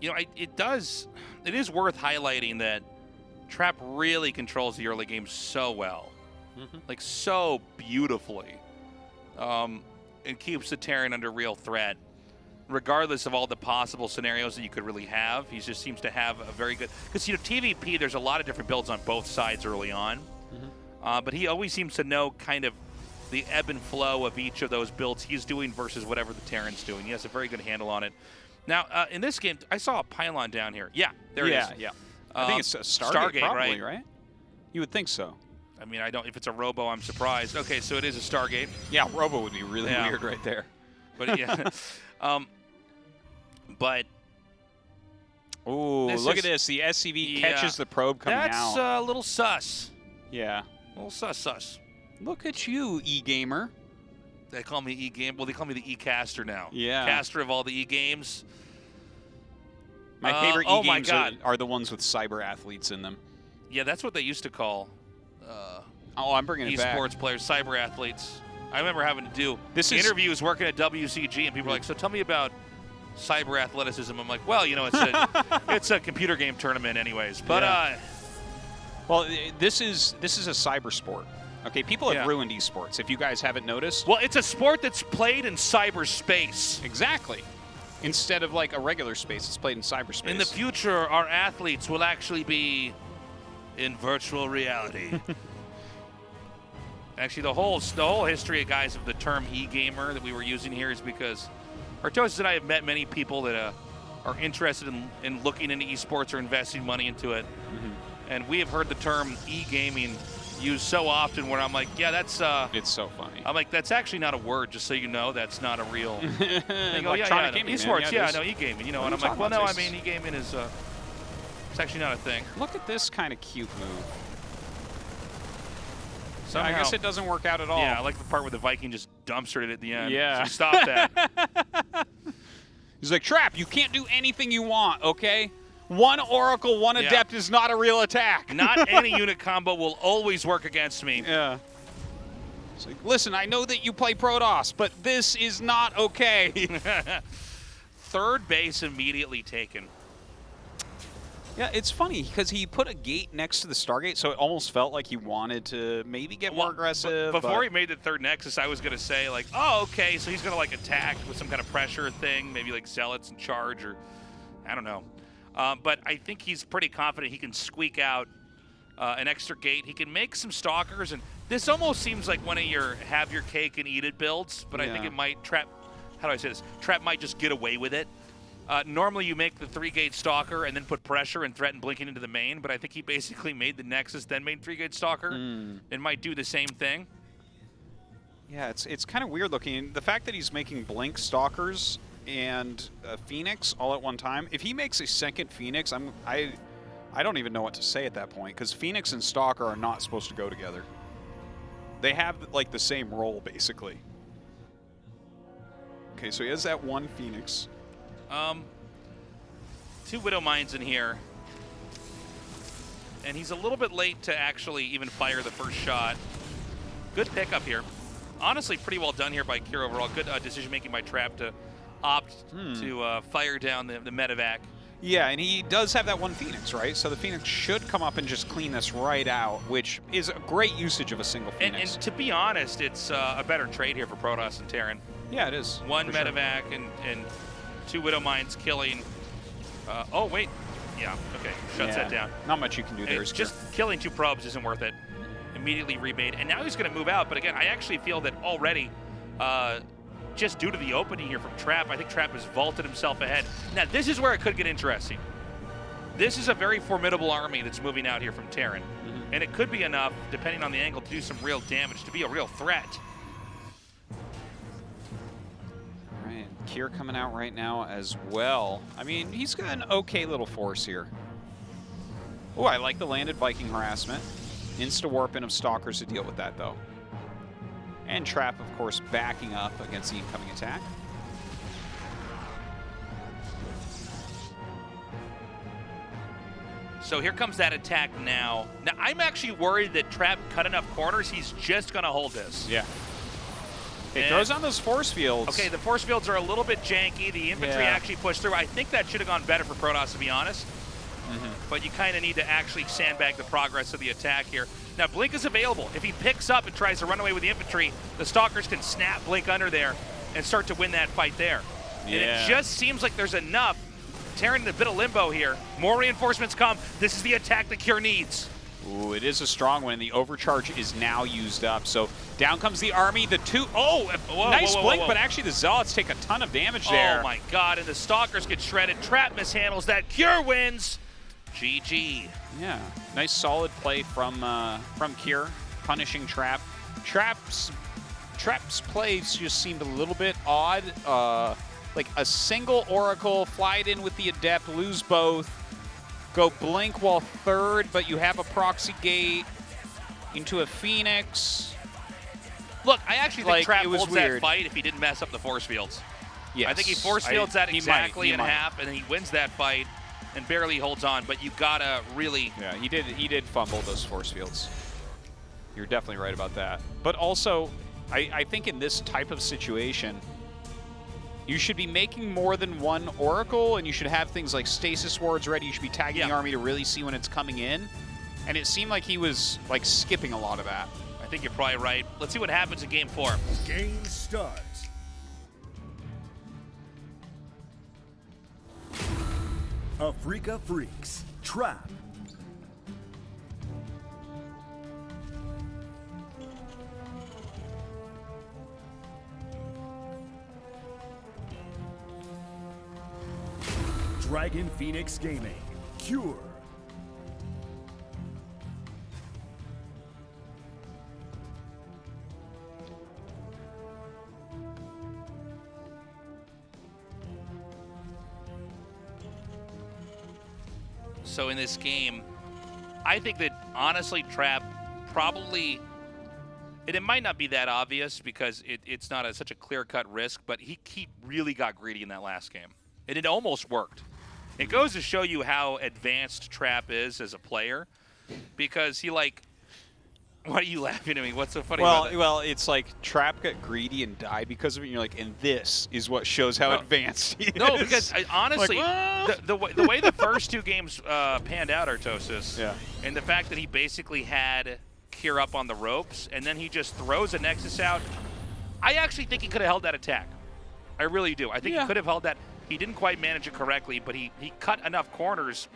Speaker 2: You know, it is worth highlighting that Trap really controls the early game so well. Like, so beautifully. And keeps the Terran under real threat. Regardless of all the possible scenarios that you could really have, he just seems to have a very good... Because, you know, TVP, there's a lot of different builds on both sides early on. But he always seems to know kind of the ebb and flow of each of those builds he's doing versus whatever the Terran's doing. He has a very good handle on it. Now, in this game, I saw a pylon down here. Yeah, there it is.
Speaker 3: Yeah. I think it's a Stargate probably, right? You would think so.
Speaker 2: I mean, if it's a Robo, I'm surprised. Okay, so it is a Stargate.
Speaker 3: Yeah, Robo would be really weird right there.
Speaker 2: But yeah. But
Speaker 3: ooh, look at this. The SCV catches the probe coming out.
Speaker 2: That's a little sus.
Speaker 3: Yeah.
Speaker 2: A little sus.
Speaker 3: Look at you, E-Gamer.
Speaker 2: They call me E-Game. Well, they call me the E-Caster now.
Speaker 3: Yeah.
Speaker 2: Caster of all the E-Games.
Speaker 3: My favorite E-Games are the ones with cyber athletes in them.
Speaker 2: Yeah, that's what they used to call
Speaker 3: I'm bringing it back.
Speaker 2: Esports players, cyber athletes. I remember having to do interviews working at WCG, and people were like, so tell me about cyber athleticism. I'm like, well, you know, it's a computer game tournament anyways. But
Speaker 3: Well, this is a cyber sport. Okay, people have ruined esports, if you guys haven't noticed.
Speaker 2: Well, it's a sport that's played in cyberspace.
Speaker 3: Exactly. Instead of like a regular space, it's played in cyberspace.
Speaker 2: In the future, our athletes will actually be in virtual reality. Actually, the whole history of guys of the term e-gamer that we were using here is because Artosis and I have met many people that are interested in looking into esports or investing money into it. And we have heard the term e-gaming used so often where I'm like, yeah, that's...
Speaker 3: it's so funny.
Speaker 2: I'm like, that's actually not a word, just so you know. That's not a real... They go,
Speaker 3: gaming,
Speaker 2: esports,
Speaker 3: man.
Speaker 2: no, e-gaming, you know. And I'm like, well, no, I mean, e-gaming is... it's actually not a thing.
Speaker 3: Look at this kind of cute move.
Speaker 2: Somehow,
Speaker 3: I guess it doesn't work out at all.
Speaker 2: Yeah, I like the part where the Viking just dumpstered it at the end.
Speaker 3: Yeah.
Speaker 2: So stop that.
Speaker 3: He's like, Trap, you can't do anything you want, okay? One Oracle, one Adept is not a real attack.
Speaker 2: Not any unit combo will always work against me.
Speaker 3: Yeah. It's like, listen, I know that you play Protoss, but this is not okay.
Speaker 2: Third base immediately taken.
Speaker 3: Yeah, it's funny because he put a gate next to the Stargate, so it almost felt like he wanted to maybe get more aggressive.
Speaker 2: Before he made the third Nexus, I was going to say, like, oh, okay, so he's going to, like, attack with some kind of pressure thing, maybe, like, Zealots and Charge, or I don't know. But I think he's pretty confident he can squeak out an extra gate. He can make some Stalkers, and this almost seems like one of your have your cake and eat it builds, but I think it might Trap, how do I say this? Trap might just get away with it. Normally you make the 3-gate Stalker and then put pressure and threaten blinking into the main, but I think he basically made the Nexus, then made 3-gate Stalker, and might do the same thing.
Speaker 3: Yeah, it's kind of weird looking. The fact that he's making Blink Stalkers and Phoenix all at one time. If he makes a second Phoenix, I don't even know what to say at that point, because Phoenix and Stalker are not supposed to go together. They have like the same role basically. Okay, so he has that one Phoenix.
Speaker 2: 2 Widow Mines in here. And he's a little bit late to actually even fire the first shot. Good pickup here. Honestly, pretty well done here by Kier overall. Good decision-making by Trap to opt to fire down the medevac.
Speaker 3: Yeah, and he does have that one Phoenix, right? So the Phoenix should come up and just clean this right out, which is a great usage of a single Phoenix.
Speaker 2: And to be honest, it's a better trade here for Protoss and Terran.
Speaker 3: Yeah, it is.
Speaker 2: One medevac and 2 Widow Mines killing. Oh, wait. Yeah, okay. Shuts that down.
Speaker 3: Not much you can do there.
Speaker 2: It's just killing 2 probes isn't worth it. Immediately remade. And now he's going to move out. But again, I actually feel that already, just due to the opening here from Trap, I think Trap has vaulted himself ahead. Now, this is where it could get interesting. This is a very formidable army that's moving out here from Terran. And it could be enough, depending on the angle, to do some real damage, to be a real threat.
Speaker 3: Kier coming out right now as well. I mean, he's got an okay little force here. Oh, I like the landed Viking harassment. Insta-warp in of Stalkers to deal with that, though. And Trap, of course, backing up against the incoming attack.
Speaker 2: So here comes that attack now. Now, I'm actually worried that Trap cut enough corners. He's just going to hold this.
Speaker 3: Yeah. It throws on those force fields.
Speaker 2: Okay, the force fields are a little bit janky. The infantry actually pushed through. I think that should have gone better for Protoss, to be honest. But you kind of need to actually sandbag the progress of the attack here. Now, Blink is available. If he picks up and tries to run away with the infantry, the Stalkers can snap Blink under there and start to win that fight there. And it just seems like there's enough. Terran in a bit of limbo here. More reinforcements come. This is the attack that Kier needs.
Speaker 3: Ooh, it is a strong one. The overcharge is now used up. So down comes the army. The 2, nice blink, but actually the Zealots take a ton of damage there.
Speaker 2: Oh my God, and the Stalkers get shredded. Trap mishandles that. Kier wins. GG.
Speaker 3: Yeah, nice solid play from Kier, punishing Trap. Trap's plays just seemed a little bit odd. Like a single Oracle, fly it in with the Adept, lose both. Go Blink while third, but you have a proxy gate into a Phoenix.
Speaker 2: Look, I actually think Trap holds that fight if he didn't mess up the force fields.
Speaker 3: Yes.
Speaker 2: I think he force fields that exactly in half, and he wins that fight and barely holds on. But you gotta really.
Speaker 3: Yeah, he did fumble those force fields. You're definitely right about that. But also, I think in this type of situation, you should be making more than one Oracle, and you should have things like Stasis Wards ready. You should be tagging the army to really see when it's coming in. And it seemed like he was like skipping a lot of that.
Speaker 2: I think you're probably right. Let's see what happens in game 4.
Speaker 1: Game starts. Africa Freaks. Trap. Dragon Phoenix Gaming. Cure.
Speaker 2: So in this game, I think that honestly Trap probably, and it might not be that obvious because it's not such a clear-cut risk, but he really got greedy in that last game. And it almost worked. It goes to show you how advanced Trap is as a player, because he like, why are you laughing at me? What's so funny about that?
Speaker 3: Well, it's like Trap got greedy and died because of it, and you're like, and this is what shows how advanced he is.
Speaker 2: No, because honestly,
Speaker 3: like,
Speaker 2: the way the first 2 games panned out, Artosis,
Speaker 3: yeah.
Speaker 2: and the fact that he basically had Cure up on the ropes, and then he just throws a Nexus out, I actually think he could have held that attack. I really do. I think he could have held that. He didn't quite manage it correctly, but he cut enough corners.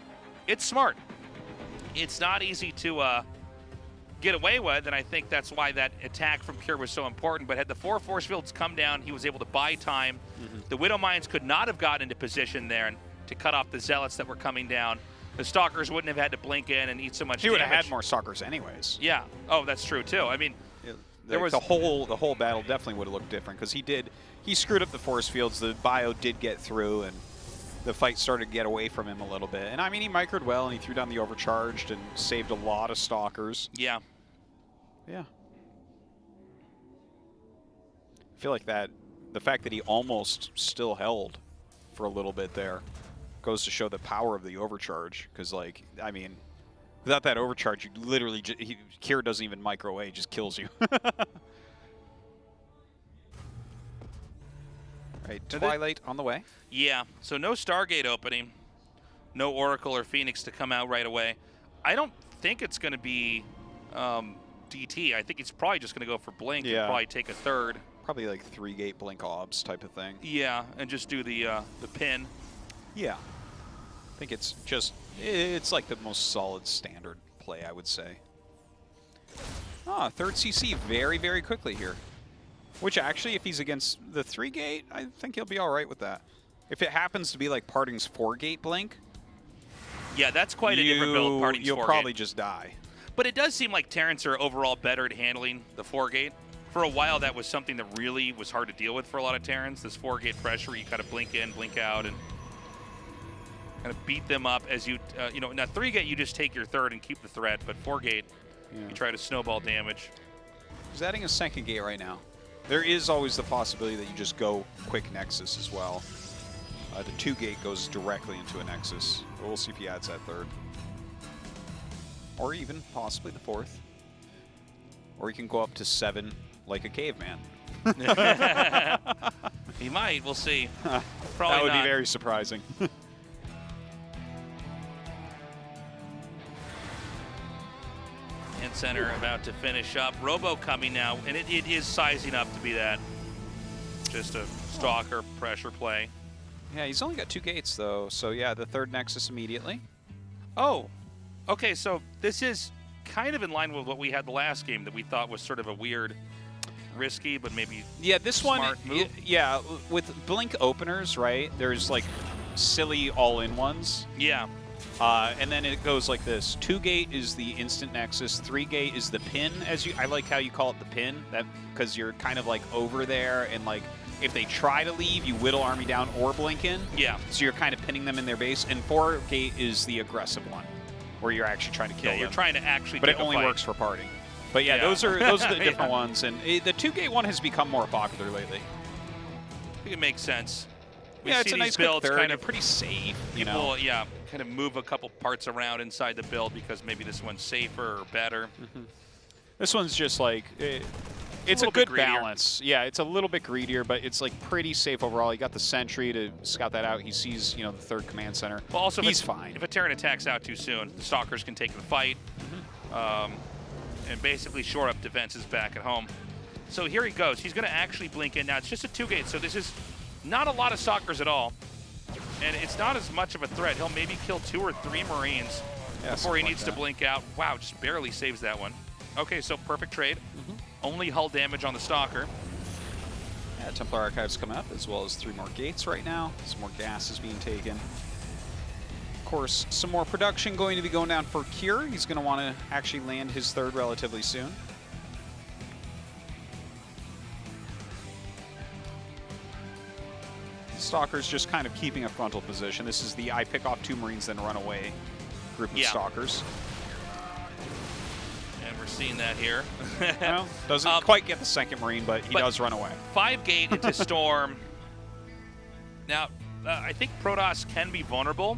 Speaker 2: It's smart. It's not easy to get away with, and I think that's why that attack from Cure was so important. But had the 4 force fields come down, he was able to buy time. The Widow Mines could not have gotten into position there and to cut off the Zealots that were coming down. The Stalkers wouldn't have had to blink in and eat so much damage.
Speaker 3: He would have had more Stalkers anyways.
Speaker 2: Yeah. Oh, that's true, too. I mean,
Speaker 3: there was the whole battle definitely would have looked different because he screwed up the force fields. The bio did get through, and the fight started to get away from him a little bit. And I mean, he microed well, and he threw down the overcharged and saved a lot of Stalkers.
Speaker 2: Yeah.
Speaker 3: Yeah. I feel like the fact that he almost still held for a little bit there goes to show the power of the overcharge. Because, like, I mean, without that overcharge, you literally, Cure doesn't even micro away, he just kills you. Right, Twilight on the way.
Speaker 2: Yeah, so no Stargate opening, no Oracle or Phoenix to come out right away. I don't think it's going to be DT. I think he's probably just going to go for Blink and probably take a third.
Speaker 3: Probably like 3-gate Blink Obs type of thing.
Speaker 2: Yeah, and just do the pin.
Speaker 3: Yeah. I think it's like the most solid standard play, I would say. Ah, third CC very, very quickly here. Which actually, if he's against the 3-gate, I think he'll be all right with that. If it happens to be like Parting's 4-gate Blink,
Speaker 2: yeah, that's quite a different build. Parting's 4-gate.
Speaker 3: You'll probably just die.
Speaker 2: But it does seem like Terrans are overall better at handling the 4-gate. For a while, that was something that really was hard to deal with for a lot of Terrans. This 4-gate pressure, you kind of blink in, blink out, and kind of beat them up as you, now 3-gate, you just take your third and keep the threat, but 4-gate, you try to snowball damage.
Speaker 3: He's adding a 2nd gate right now. There is always the possibility that you just go quick Nexus as well. The 2-gate goes directly into a Nexus. We'll see if he adds that 3rd. Or even possibly the 4th. Or he can go up to 7 like a caveman.
Speaker 2: He might. We'll see. Probably
Speaker 3: that would
Speaker 2: not.
Speaker 3: be very surprising.
Speaker 2: And center about to finish up. Robo coming now, and it is sizing up to be that. Just a stalker pressure play.
Speaker 3: Yeah, he's only got 2 gates, though. So, yeah, the 3rd Nexus immediately.
Speaker 2: Oh, okay, so this is kind of in line with what we had the last game that we thought was sort of a weird, risky, but maybe smart move.
Speaker 3: Yeah, with Blink openers, right, there's, like, silly all-in ones.
Speaker 2: Yeah.
Speaker 3: And then it goes like this. 2-gate is the instant Nexus. 3-gate is the pin. I like how you call it the pin, because you're kind of, like, over there, and, like, if they try to leave, you whittle army down or blink in.
Speaker 2: Yeah.
Speaker 3: So you're kind of pinning them in their base. And 4-gate is the aggressive one, where you're actually trying to kill them.
Speaker 2: You're trying to actually
Speaker 3: But it only works for parting. But yeah, those are the different ones. And the 2-gate one has become more popular lately.
Speaker 2: I think it makes sense.
Speaker 3: It's a nice build. Kind of pretty safe, you know.
Speaker 2: Yeah, kind of move a couple parts around inside the build because maybe this one's safer or better.
Speaker 3: This one's just like... It's a good balance. Yeah, it's a little bit greedier, but it's like pretty safe overall. He got the sentry to scout that out. He sees, the 3rd command center.
Speaker 2: Well, also,
Speaker 3: he's fine.
Speaker 2: If a Terran attacks out too soon, the Stalkers can take the fight. and basically shore up defenses back at home. So here he goes. He's going to actually blink in. Now, it's just a 2-gate, so this is not a lot of stalkers at all. And it's not as much of a threat. He'll maybe kill 2 or 3 Marines before he needs to blink out. Wow, just barely saves that one. Okay, so perfect trade. Only hull damage on the stalker.
Speaker 3: Yeah, Templar Archives come up, as well as 3 more gates right now. Some more gas is being taken. Of course, some more production going to be going down for Cure. He's going to want to actually land his 3rd relatively soon. Stalkers just kind of keeping a frontal position. This is the I pick off 2 Marines then run away group of Stalkers.
Speaker 2: And we're seeing that here.
Speaker 3: Well, doesn't quite get the 2nd Marine, but he does run away.
Speaker 2: 5-gate into Storm. Now, I think Protoss can be vulnerable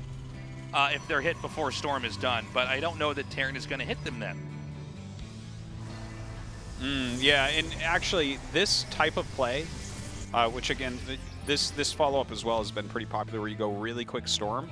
Speaker 2: if they're hit before Storm is done, but I don't know that Terran is going to hit them then.
Speaker 3: Yeah, and actually, this type of play, which again, this follow-up as well has been pretty popular, where you go really quick Storm.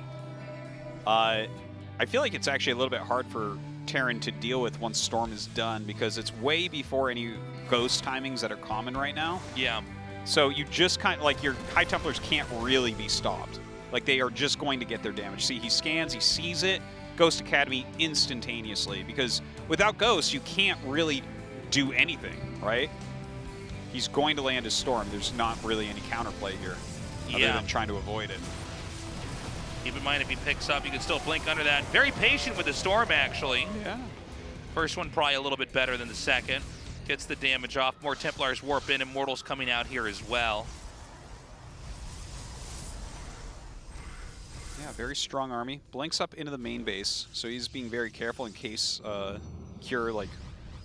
Speaker 3: I feel like it's actually a little bit hard for Terran to deal with once Storm is done, because it's way before any Ghost timings that are common right now.
Speaker 2: Yeah.
Speaker 3: So you just kind of, like, your High Templars can't really be stopped. Like, they are just going to get their damage. See, he scans, he sees it, Ghost Academy instantaneously, because without Ghost, you can't really do anything, right? He's going to land his Storm. There's not really any counterplay here, other than trying to avoid it.
Speaker 2: Keep in mind, if he picks up, you can still blink under that. Very patient with the Storm, actually.
Speaker 3: Yeah.
Speaker 2: First one probably a little bit better than the second. Gets the damage off. More Templars warp in. Immortals coming out here as well.
Speaker 3: Yeah, very strong army. Blinks up into the main base, so he's being very careful in case Cure, like,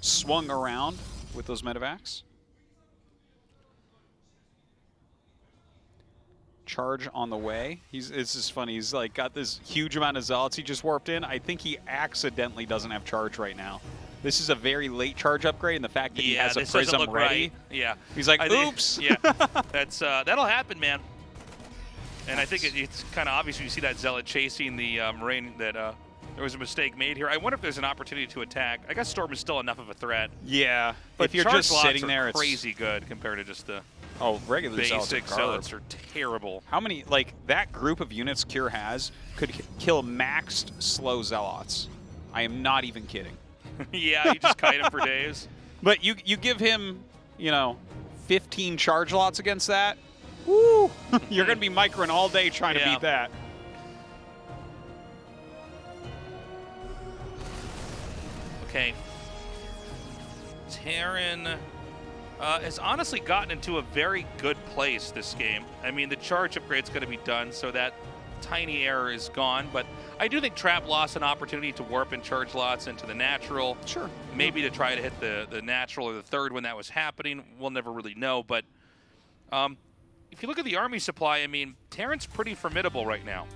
Speaker 3: swung around with those medevacs. Charge on the way. It's just funny. He's like got this huge amount of zealots he just warped in. I think he accidentally doesn't have charge right now. This is a very late charge upgrade, and the fact that he has a prism ready.
Speaker 2: Right. Yeah.
Speaker 3: He's like, oops.
Speaker 2: Yeah. That's that'll happen, man. And I think it's kind of obvious when you see that zealot chasing the Marine that there was a mistake made here. I wonder if there's an opportunity to attack. I guess Storm is still enough of a threat.
Speaker 3: Yeah. But if you're
Speaker 2: charge
Speaker 3: just sitting there,
Speaker 2: it's crazy good compared to just the
Speaker 3: regular
Speaker 2: basic zealots are terrible.
Speaker 3: How many, like, that group of units Cure has could kill maxed slow zealots. I am not even kidding.
Speaker 2: Yeah, you just kite him for days.
Speaker 3: But you give him, you know, 15 charge lots against that, woo! You're going to be microing all day trying to beat that.
Speaker 2: Okay. Terran has honestly gotten into a very good place this game. I mean, the charge upgrade's going to be done, so that tiny error is gone. But I do think Trap lost an opportunity to warp and charge lots into the natural.
Speaker 3: Sure.
Speaker 2: Maybe to try to hit the natural or the 3rd when that was happening. We'll never really know. But if you look at the army supply, I mean, Terran's pretty formidable right now.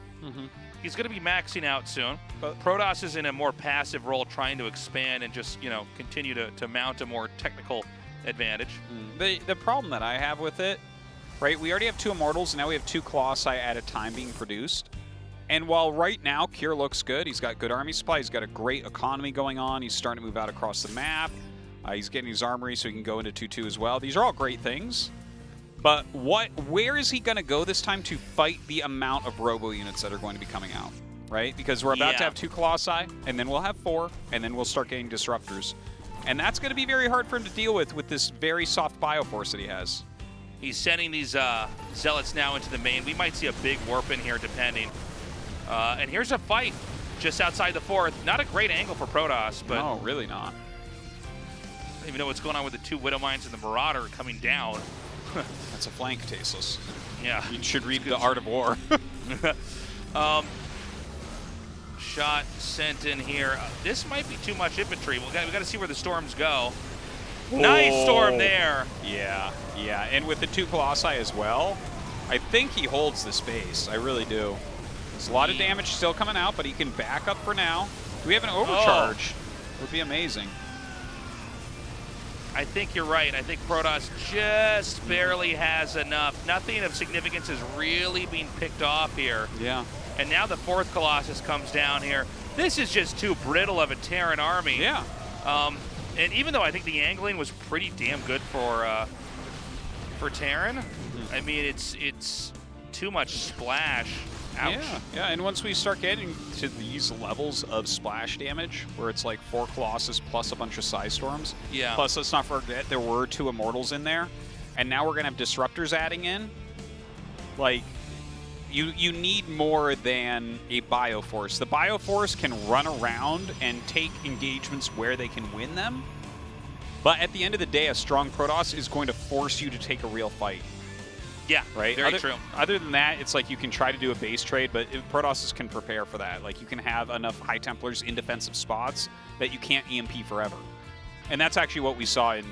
Speaker 2: He's going to be maxing out soon. But Protoss is in a more passive role, trying to expand and just, you know, continue to mount a more technical advantage.
Speaker 3: The problem that I have with it, right, we already have 2 Immortals, and now we have 2 Colossi at a time being produced. And while right now Cure looks good, he's got good army supply, he's got a great economy going on, he's starting to move out across the map, he's getting his armory so he can go into 2-2 as well. These are all great things. But where is he going to go this time to fight the amount of robo units that are going to be coming out, right? Because we're about to have 2 Colossi, and then we'll have 4, and then we'll start getting Disruptors. And that's going to be very hard for him to deal with this very soft Bioforce that he has.
Speaker 2: He's sending these Zealots now into the main. We might see a big warp in here, depending. And here's a fight just outside the 4th. Not a great angle for Protoss, but...
Speaker 3: No, really not.
Speaker 2: I don't even know what's going on with the 2 Widow Mines and the Marauder coming down.
Speaker 3: That's a flank, Tasteless.
Speaker 2: Yeah.
Speaker 3: You should read The Art of War.
Speaker 2: Shot sent in here. This might be too much infantry. We got to see where the storms go. Nice storm there.
Speaker 3: Yeah, and with the 2 Colossi as well, I think he holds the space. I really do. There's a lot of damage still coming out, but he can back up for now. Do we have an overcharge? Would be amazing.
Speaker 2: I think you're right. I think Protoss just barely has enough. Nothing of significance is really being picked off here.
Speaker 3: Yeah.
Speaker 2: And now the 4th Colossus comes down here. This is just too brittle of a Terran army.
Speaker 3: Yeah.
Speaker 2: And even though I think the angling was pretty damn good for Terran, I mean, it's too much splash. Ouch.
Speaker 3: Yeah, and once we start getting to these levels of splash damage, where it's like 4 Colossus plus a bunch of Psy Storms, plus let's not forget there were 2 Immortals in there, and now we're going to have Disruptors adding in, like, you need more than a Bioforce. The Bioforce can run around and take engagements where they can win them, but at the end of the day, a strong Protoss is going to force you to take a real fight.
Speaker 2: Yeah,
Speaker 3: right.
Speaker 2: Very true.
Speaker 3: Other than that, it's like you can try to do a base trade, but Protosses can prepare for that. Like you can have enough High Templars in defensive spots that you can't EMP forever. And that's actually what we saw in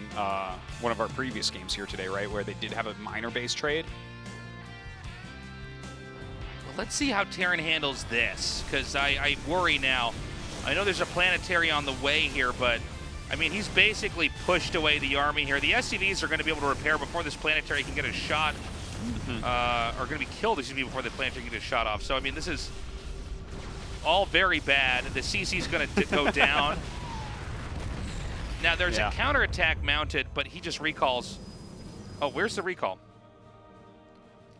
Speaker 3: one of our previous games here today, right, where they did have a minor base trade.
Speaker 2: Well, let's see how Terran handles this, because I worry now. I know there's a planetary on the way here, but I mean, he's basically pushed away the army here. The SCVs are going to be able to repair before this planetary can get a shot. Are going to be killed, excuse me, before the planetary can get a shot off. So, I mean, this is all very bad. The CC's going to go down. Now, there's a counterattack mounted, but he just recalls. Oh, where's the recall?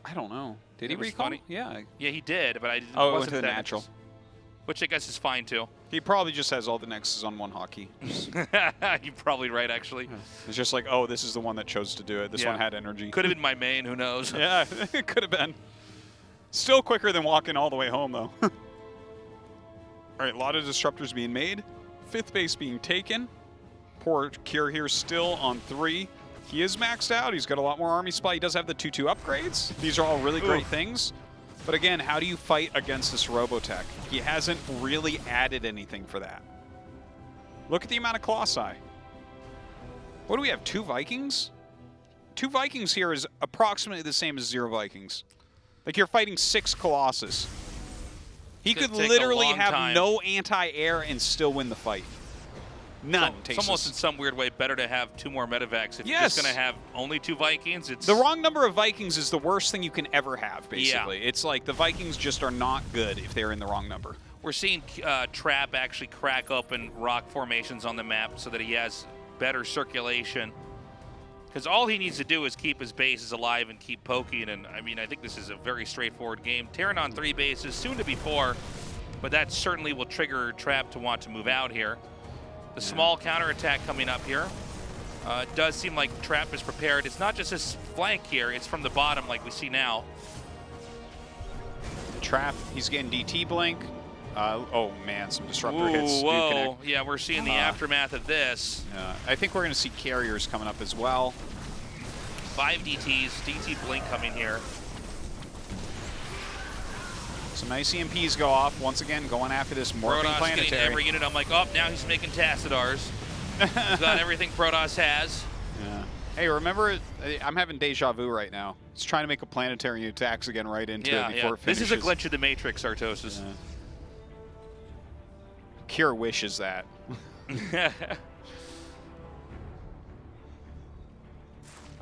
Speaker 3: I don't know. Did he recall?
Speaker 2: Funny.
Speaker 3: Yeah.
Speaker 2: Yeah, he did, but I didn't.
Speaker 3: Oh, it went to the natural.
Speaker 2: Which I guess is fine, too.
Speaker 3: He probably just has all the nexuses on one hotkey.
Speaker 2: You're probably right, actually.
Speaker 3: It's just like, oh, this is the one that chose to do it. This one had energy.
Speaker 2: Could have been my main, who knows?
Speaker 3: Yeah, it could have been. Still quicker than walking all the way home, though. All right, a lot of disruptors being made. 5th base being taken. Poor Cure here still on 3. He is maxed out. He's got a lot more army supply. He does have the 2/2 upgrades. These are all really great things. But again, how do you fight against this Robotech? He hasn't really added anything for that. Look at the amount of Colossi. What do we have, 2 Vikings? 2 Vikings here is approximately the same as 0 Vikings. Like you're fighting 6 Colossus. He could literally have no anti-air and still win the fight. None.
Speaker 2: It's almost in some weird way better to have 2 more medevacs. If you're just going to have only 2 Vikings, it's...
Speaker 3: The wrong number of Vikings is the worst thing you can ever have, basically. Yeah. It's like the Vikings just are not good if they're in the wrong number.
Speaker 2: We're seeing Trap actually crack open rock formations on the map so that he has better circulation. Because all he needs to do is keep his bases alive and keep poking. And, I mean, I think this is a very straightforward game. Terran on 3 bases, soon to be 4. But that certainly will trigger Trap to want to move out here. The small counterattack coming up here. It does seem like Trap is prepared. It's not just his flank here, it's from the bottom like we see now.
Speaker 3: Trap, he's getting DT blink. Oh man, some disruptor hits.
Speaker 2: Whoa, yeah, we're seeing the aftermath of this.
Speaker 3: I think we're going to see carriers coming up as well.
Speaker 2: 5 DTs, DT blink coming here.
Speaker 3: Some nice EMPs go off. Once again, going after this morphing planetary.
Speaker 2: Getting every unit. I'm like, oh, now he's making Tassadars. He's got everything Protoss has.
Speaker 3: Yeah. Hey, remember, I'm having deja vu right now. He's trying to make a planetary and attacks again right into it before it finishes.
Speaker 2: This is a glitch of the Matrix, Artosis.
Speaker 3: Yeah. Cure wishes that.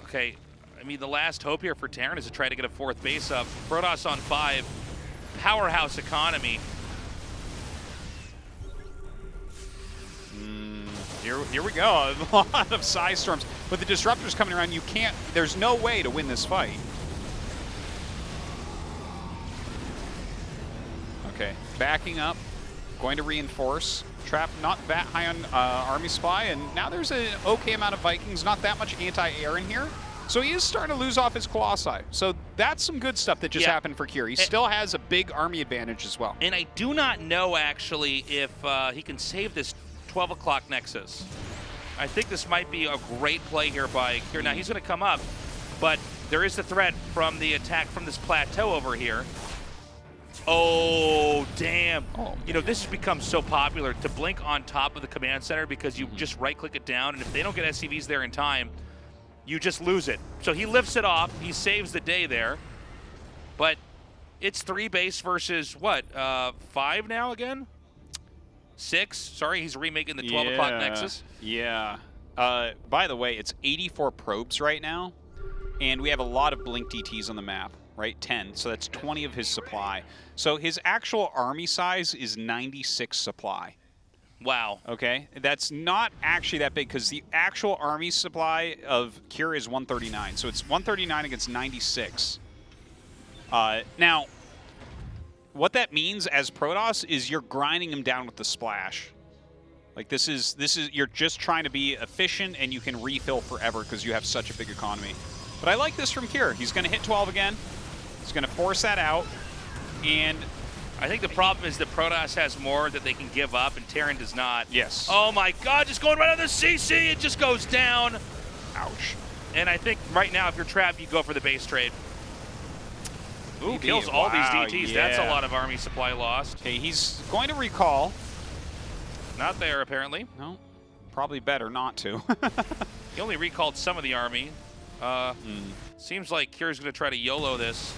Speaker 2: Okay, I mean, the last hope here for Terran is to try to get a 4th base up. Protoss on 5. Powerhouse economy.
Speaker 3: Here we go. A lot of Psy Storms. With the Disruptors coming around, you can't, there's no way to win this fight. Okay, backing up, going to reinforce. Trap not that high on army supply, and now there's an okay amount of Vikings, not that much anti-air in here. So he is starting to lose off his Colossi. So that's some good stuff that just happened for Kier. He still has a big army advantage as well.
Speaker 2: And I do not know, actually, if he can save this 12 o'clock Nexus. I think this might be a great play here by Kier. Now, he's going to come up, but there is the threat from the attack from this plateau over here. Oh, damn. Oh, you know, this has become so popular to blink on top of the command center because you just right-click it down, and if they don't get SCVs there in time, you just lose it. So he lifts it off. He saves the day there. But it's 3 base versus, what, 5 now again? 6? Sorry, he's remaking the 12 o'clock Nexus.
Speaker 3: Yeah. By the way, it's 84 probes right now, and we have a lot of blink DTs on the map. right? 10. So that's 20 of his supply. So his actual army size is 96 supply.
Speaker 2: Wow.
Speaker 3: Okay, that's not actually that big because the actual army supply of Cure is 139. So it's 139 against 96. Now, what that means as Protoss is you're grinding him down with the splash. Like this is you're just trying to be efficient and you can refill forever because you have such a big economy. But I like this from Cure. He's going to hit 12 again. He's going to force that out, and
Speaker 2: I think the problem is that Protoss has more that they can give up, and Terran does not.
Speaker 3: yes.
Speaker 2: Oh my God, just going right on the CC, it just goes down.
Speaker 3: Ouch.
Speaker 2: And I think right now, if you're trapped, you go for the base trade. Ooh,
Speaker 3: Maybe.
Speaker 2: kills all
Speaker 3: Wow,
Speaker 2: these DTs.
Speaker 3: yeah.
Speaker 2: That's a lot of army supply lost.
Speaker 3: Okay, he's going to recall.
Speaker 2: Not there, apparently.
Speaker 3: No, probably better not to.
Speaker 2: He only recalled some of the army. Seems like Cure's going to try to YOLO this.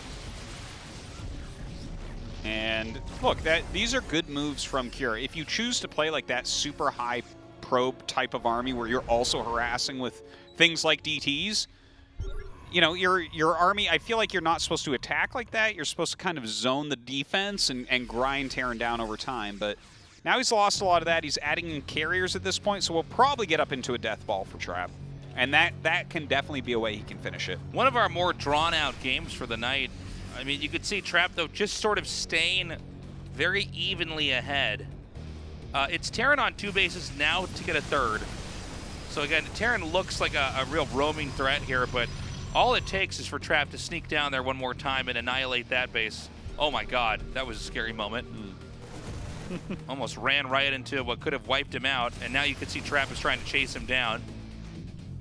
Speaker 3: And look, these are good moves from Cure. If you choose to play like that super high probe type of army where you're also harassing with things like DTs, you know, your army, I feel like you're not supposed to attack like that. You're supposed to kind of zone the defense and grind Terran down over time. But now he's lost a lot of that. He's adding in carriers at this point, so we'll probably get up into a death ball for Trap. And that can definitely be a way he can finish it.
Speaker 2: One of our more drawn-out games for the night. I mean, you could see Trap, though, just sort of staying very evenly ahead. It's Terran on 2 bases now to get a third. So, again, Terran looks like a real roaming threat here, but all it takes is for Trap to sneak down there one more time and annihilate that base. Oh, my God. That was a scary moment. Almost ran right into what could have wiped him out, and now you can see Trap is trying to chase him down.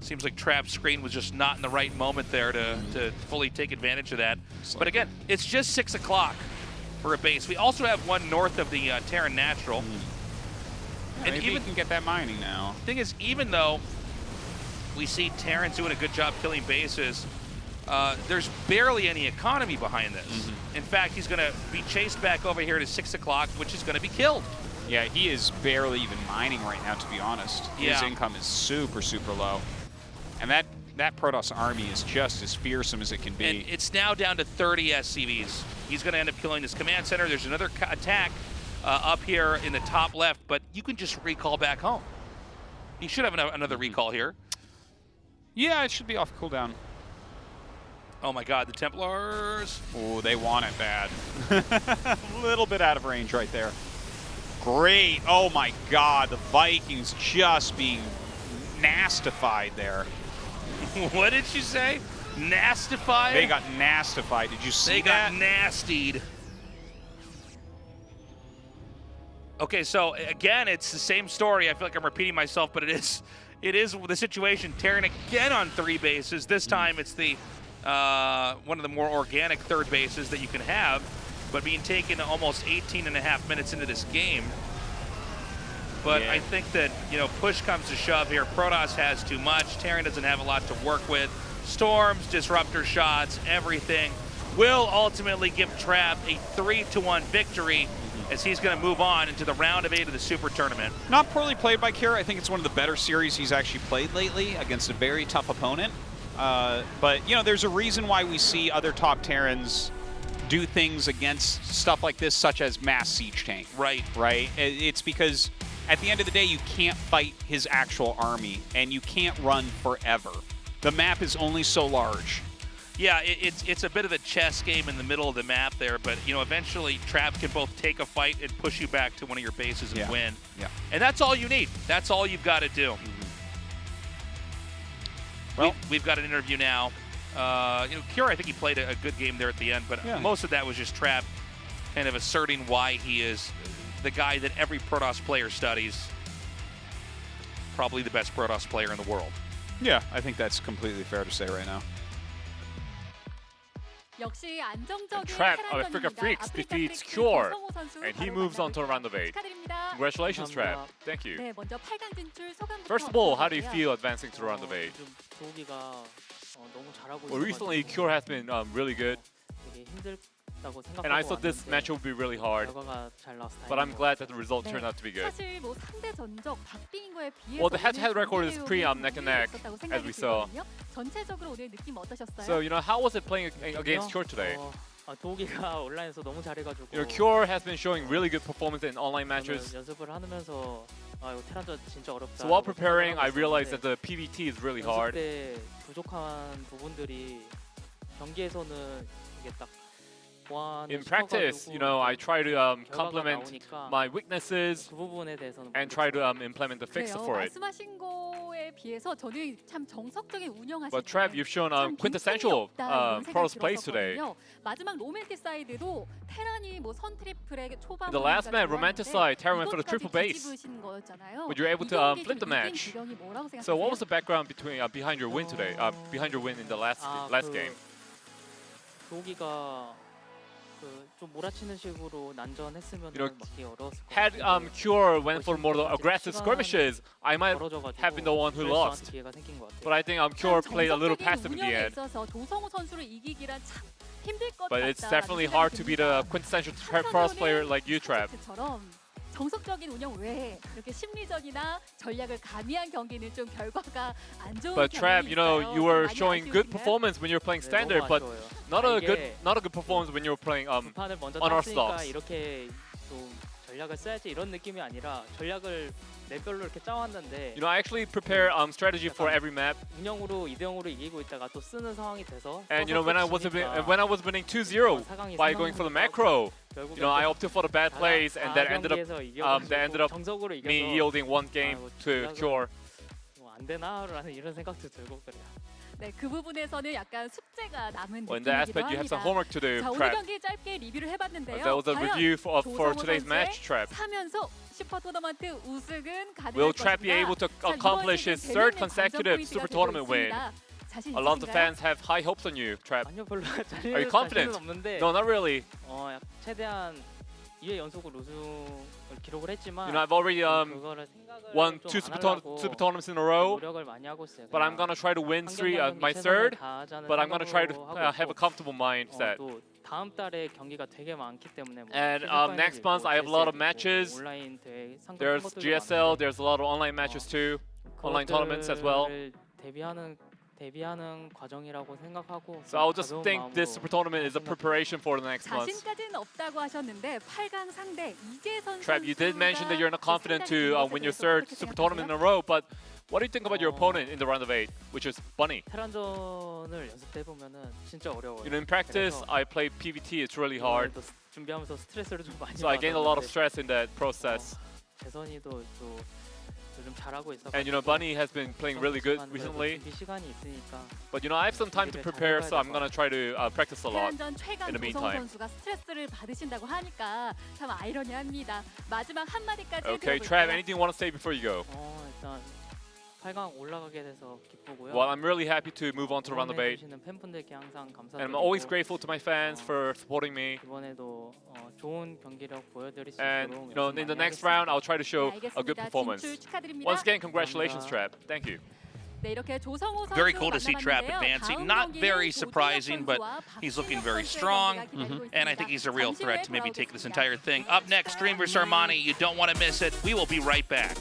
Speaker 2: Seems like Trap's screen was just not in the right moment there to fully take advantage of that. But again, it's just 6 o'clock for a base. We also have one north of the Terran Natural.
Speaker 3: And
Speaker 2: And
Speaker 3: maybe
Speaker 2: even
Speaker 3: we can get that mining now.
Speaker 2: thing is, even though we see Terrans doing a good job killing bases, there's barely any economy behind this. In fact, he's going to be chased back over here to 6 o'clock, which is going to be killed.
Speaker 3: Yeah, he is barely even mining right now, to be honest. His
Speaker 2: Yeah.
Speaker 3: income is super, super low. And that Protoss army is just as fearsome as it can be.
Speaker 2: And it's now down to 30 SCVs. He's going to end up killing this command center. There's another attack up here in the top left, but you can just recall back home. He should have another recall here.
Speaker 3: Yeah, it should be off cooldown.
Speaker 2: Oh my God, the Templars.
Speaker 3: Oh, they want it bad. A little bit out of range right there. Great. Oh my God, the Vikings just being nastified there.
Speaker 2: What did you say? Nastified?
Speaker 3: They got nastified. Did you see that?
Speaker 2: They got nastied. Okay, so again, it's the same story. I feel like I'm repeating myself, but it is the situation. Terran again on 3 bases. This time it's the one of the more organic third bases that you can have, but being taken almost 18.5 minutes into this game. But
Speaker 3: Yeah.
Speaker 2: I think that, you know, push comes to shove here. Protoss has too much. Terran doesn't have a lot to work with. Storms, disruptor shots, everything will ultimately give Trap a 3-1 victory as he's going to move on into the round of 8 of the Super Tournament.
Speaker 3: Not poorly played by Cure. I think it's one of the better series he's actually played lately against a very tough opponent. But, you know, there's a reason why we see other top Terrans do things against stuff like this, such as mass siege tank.
Speaker 2: Right.
Speaker 3: Right? It's because at the end of the day, you can't fight his actual army, and you can't run forever. The map is only so large.
Speaker 2: Yeah, it's a bit of a chess game in the middle of the map there, but, you know, eventually Trap can both take a fight and push you back to one of your bases and win.
Speaker 3: Yeah.
Speaker 2: And that's all you need. That's all you've got to do. Well, we've got an interview now. You know, Cure, I think he played a good game there at the end, but most of that was just Trap kind of asserting why he is the guy that every Protoss player studies. Probably the best Protoss player in the world.
Speaker 3: Yeah, I think that's completely fair to say right now.
Speaker 4: Trap of Africa Freaks defeats Cure, and he moves on to a round of 8. Congratulations, Trap. Thank you. First of all, how do you feel advancing to the round of 8? Well, recently, Cure has been really good. And I thought this match would be really hard. But I'm glad that the result turned out to be good.
Speaker 5: 사실 뭐 상대 전적 박빙인거에 비해서
Speaker 4: Well, the head-to-head record is pretty neck and neck, as we saw.
Speaker 5: 전체적으로 오늘 느낌 어떠셨어요?
Speaker 4: So, how was it playing against Cure today?
Speaker 6: 도우기가 온라인에서 너무 잘해가지고
Speaker 4: Cure has been showing really good performance in online matches.
Speaker 6: 연습을 하면서 이거 테란전 진짜 어렵다.
Speaker 4: So while preparing, I realized that the PVT is really hard.
Speaker 6: 연습 때 부족한 부분들이 경기에서는 이게 딱
Speaker 4: In practice, I try to complement my weaknesses
Speaker 6: 그 부분에 대해서는
Speaker 4: and try to implement the fix for it.
Speaker 5: 말씀하신 거에 비해서 저는 참 정석적인 운영하실
Speaker 4: But Trav, you've shown quintessential pros plays today.
Speaker 5: 마지막 로맨틱 사이드도 테란이 뭐 선 트리플에 초반
Speaker 4: In the last match, Romantic side, Terran went for the triple base. But you're able to flip the match. So what was the background behind your win today? Behind your win in the last game?
Speaker 6: 도우기가 좀 몰아치는 식으로 난전했으면 막기 어려웠을 것
Speaker 4: Had
Speaker 6: 같아요.
Speaker 4: Cure went for more aggressive skirmishes, I might have been the one who lost.
Speaker 6: 기회가 생긴 것 같아요.
Speaker 4: But I think Cure played a little passive in the end.
Speaker 5: 조성우 선수를 이기기란 참 힘들 것
Speaker 4: But it's definitely hard to beat a quintessential pros player like you, Trav.
Speaker 5: 정석적인 운영 외에 이렇게 심리전이나 전략을 가미한 경기는 좀 결과가 안 좋은
Speaker 4: But Trav,
Speaker 5: 경향이 있어요.
Speaker 4: you were
Speaker 5: 많이
Speaker 4: showing good
Speaker 5: 아쉬우시나요?
Speaker 4: performance when you were playing standard, but not a good performance when you were playing
Speaker 6: 판을 먼저
Speaker 4: unorthodox.
Speaker 6: 땄으니까 이렇게 좀 전략을 써야지 이런 느낌이 아니라 전략을 맵별로 이렇게 짜왔는데
Speaker 4: I actually prepare strategy for every map.
Speaker 6: 운영으로 2대0으로 이기고 있다가 또 쓰는 상황이 돼서
Speaker 4: And when I was winning 2-0 by going for the macro, I opted for the bad plays, and that ended up me yielding one game to Cure.
Speaker 6: 안 되나라는 이런 생각도 들고 그래요.
Speaker 5: 네, 그 부분에서는 약간 숙제가 남은
Speaker 4: In that
Speaker 5: 느낌이기도
Speaker 4: aspect, you have some
Speaker 5: 합니다.
Speaker 4: homework to do,
Speaker 5: 자, 오늘
Speaker 4: Trav.
Speaker 5: 경기 짧게 리뷰를 해봤는데요.
Speaker 4: That was a
Speaker 5: 과연
Speaker 4: review for
Speaker 5: 조성우
Speaker 4: today's
Speaker 5: 선수의
Speaker 4: match, Trav.
Speaker 5: 3연속 슈퍼토너먼트 우승은 가능할
Speaker 4: Will Trav be
Speaker 5: 것인가?
Speaker 4: able to
Speaker 5: 자,
Speaker 4: accomplish
Speaker 5: 이번
Speaker 4: his
Speaker 5: 시즌
Speaker 4: third
Speaker 5: 재밌는
Speaker 4: consecutive
Speaker 5: 관전
Speaker 4: Super
Speaker 5: 포인트가
Speaker 4: Tournament
Speaker 5: 되고
Speaker 4: win?
Speaker 5: 있습니다. 자신
Speaker 4: A lot of the
Speaker 5: 있으신가요?
Speaker 4: fans have high hopes on you, Trav.
Speaker 6: 아니요 별로
Speaker 4: Are you confident?
Speaker 6: 자신은 없는데
Speaker 4: No, not really.
Speaker 6: 최대한 2회 연속으로 우승을 기록을 했지만
Speaker 4: I've already
Speaker 6: 그거를 생각을
Speaker 4: won
Speaker 6: 좀
Speaker 4: 2
Speaker 6: 안 하려고
Speaker 4: super tournaments in a row,
Speaker 6: 노력을 많이 하고 있어요.
Speaker 4: but I'm gonna try to win my third. But I'm gonna try to have a comfortable mindset.
Speaker 6: 또 다음 달에 경기가 되게 많기 때문에
Speaker 4: And next month I have a lot of matches.
Speaker 6: 온라인 대회 상금
Speaker 4: There's
Speaker 6: 콘서트도
Speaker 4: GSL,
Speaker 6: 많은데
Speaker 4: there's a lot of online matches too, online tournaments as well.
Speaker 6: 그것들을 대비하는 과정이라고 생각하고
Speaker 4: So I'll just
Speaker 6: 가벼운
Speaker 4: think this
Speaker 6: 마음으로
Speaker 4: Super Tournament is a preparation for the next month.
Speaker 5: 자신까지는 없다고 하셨는데 8강 상대 이재선
Speaker 4: Trav, you did mention that you're not
Speaker 5: 선수가
Speaker 4: confident
Speaker 5: 상당히
Speaker 4: to
Speaker 5: 좋은
Speaker 4: win your
Speaker 5: 모습을
Speaker 4: third
Speaker 5: 어떻게
Speaker 4: Super Tournament in a row, but what do you think about your opponent in the round of 8, which is Bunny?
Speaker 6: 테란전을 연습해 보면은 진짜 어려워요.
Speaker 4: In practice,
Speaker 6: 그래서
Speaker 4: I play PVT. It's really hard,
Speaker 6: 이번에도 준비하면서 스트레스를 좀 많이
Speaker 4: so I gained a lot of
Speaker 6: 받았는데
Speaker 4: stress in that process.
Speaker 6: 재선이도 또 요즘 잘하고 있어.
Speaker 4: And Bunny has been playing really good recently.
Speaker 6: 준비 시간이 있으니까
Speaker 4: But I have some time to prepare, so I'm gonna try to practice a lot.
Speaker 5: 테란전 최강
Speaker 4: in the
Speaker 5: 조성우
Speaker 4: meantime.
Speaker 5: 선수가 스트레스를 받으신다고 하니까 참 아이러니합니다. 마지막 한마디까지
Speaker 4: Okay,
Speaker 5: 들어볼게요.
Speaker 4: Trav, anything you want to say before you go?
Speaker 6: 일단 8강 올라가게 돼서 기쁘고요.
Speaker 4: Well, I'm really happy to move on to round of 8.
Speaker 6: 응원해주시는 팬분들께 항상 감사드리고
Speaker 4: And I'm always grateful to my fans for supporting me.
Speaker 6: 이번에도 좋은 경기력 보여드릴 수
Speaker 4: And
Speaker 6: 있도록
Speaker 4: in the
Speaker 6: 열심히
Speaker 4: next
Speaker 6: 많이
Speaker 4: round, I'll
Speaker 6: 하겠습니다.
Speaker 4: try to show
Speaker 5: 네,
Speaker 4: a good
Speaker 5: 알겠습니다.
Speaker 4: performance.
Speaker 5: 진출 축하드립니다.
Speaker 4: Once again, congratulations, Trav.
Speaker 6: 감사합니다.
Speaker 4: Thank you.
Speaker 5: 네, 이렇게 조성우 선수
Speaker 2: Very cool to see Trav
Speaker 5: 만나봤는데요.
Speaker 2: advancing.
Speaker 5: 다음
Speaker 2: Not
Speaker 5: 경기는
Speaker 2: very
Speaker 5: 조준혁
Speaker 2: surprising, but
Speaker 5: 선수와
Speaker 2: he's looking
Speaker 5: 박준혁
Speaker 2: very
Speaker 5: 선수의
Speaker 2: strong,
Speaker 5: 경기가 기다리고
Speaker 2: and I
Speaker 5: 있습니다.
Speaker 2: think he's a real
Speaker 5: 잠시
Speaker 2: threat
Speaker 5: 후에
Speaker 2: to maybe take this
Speaker 5: 돌아오겠습니다.
Speaker 2: entire thing. Up next, Stream vs. Armani. You don't want to miss it. We will be right back.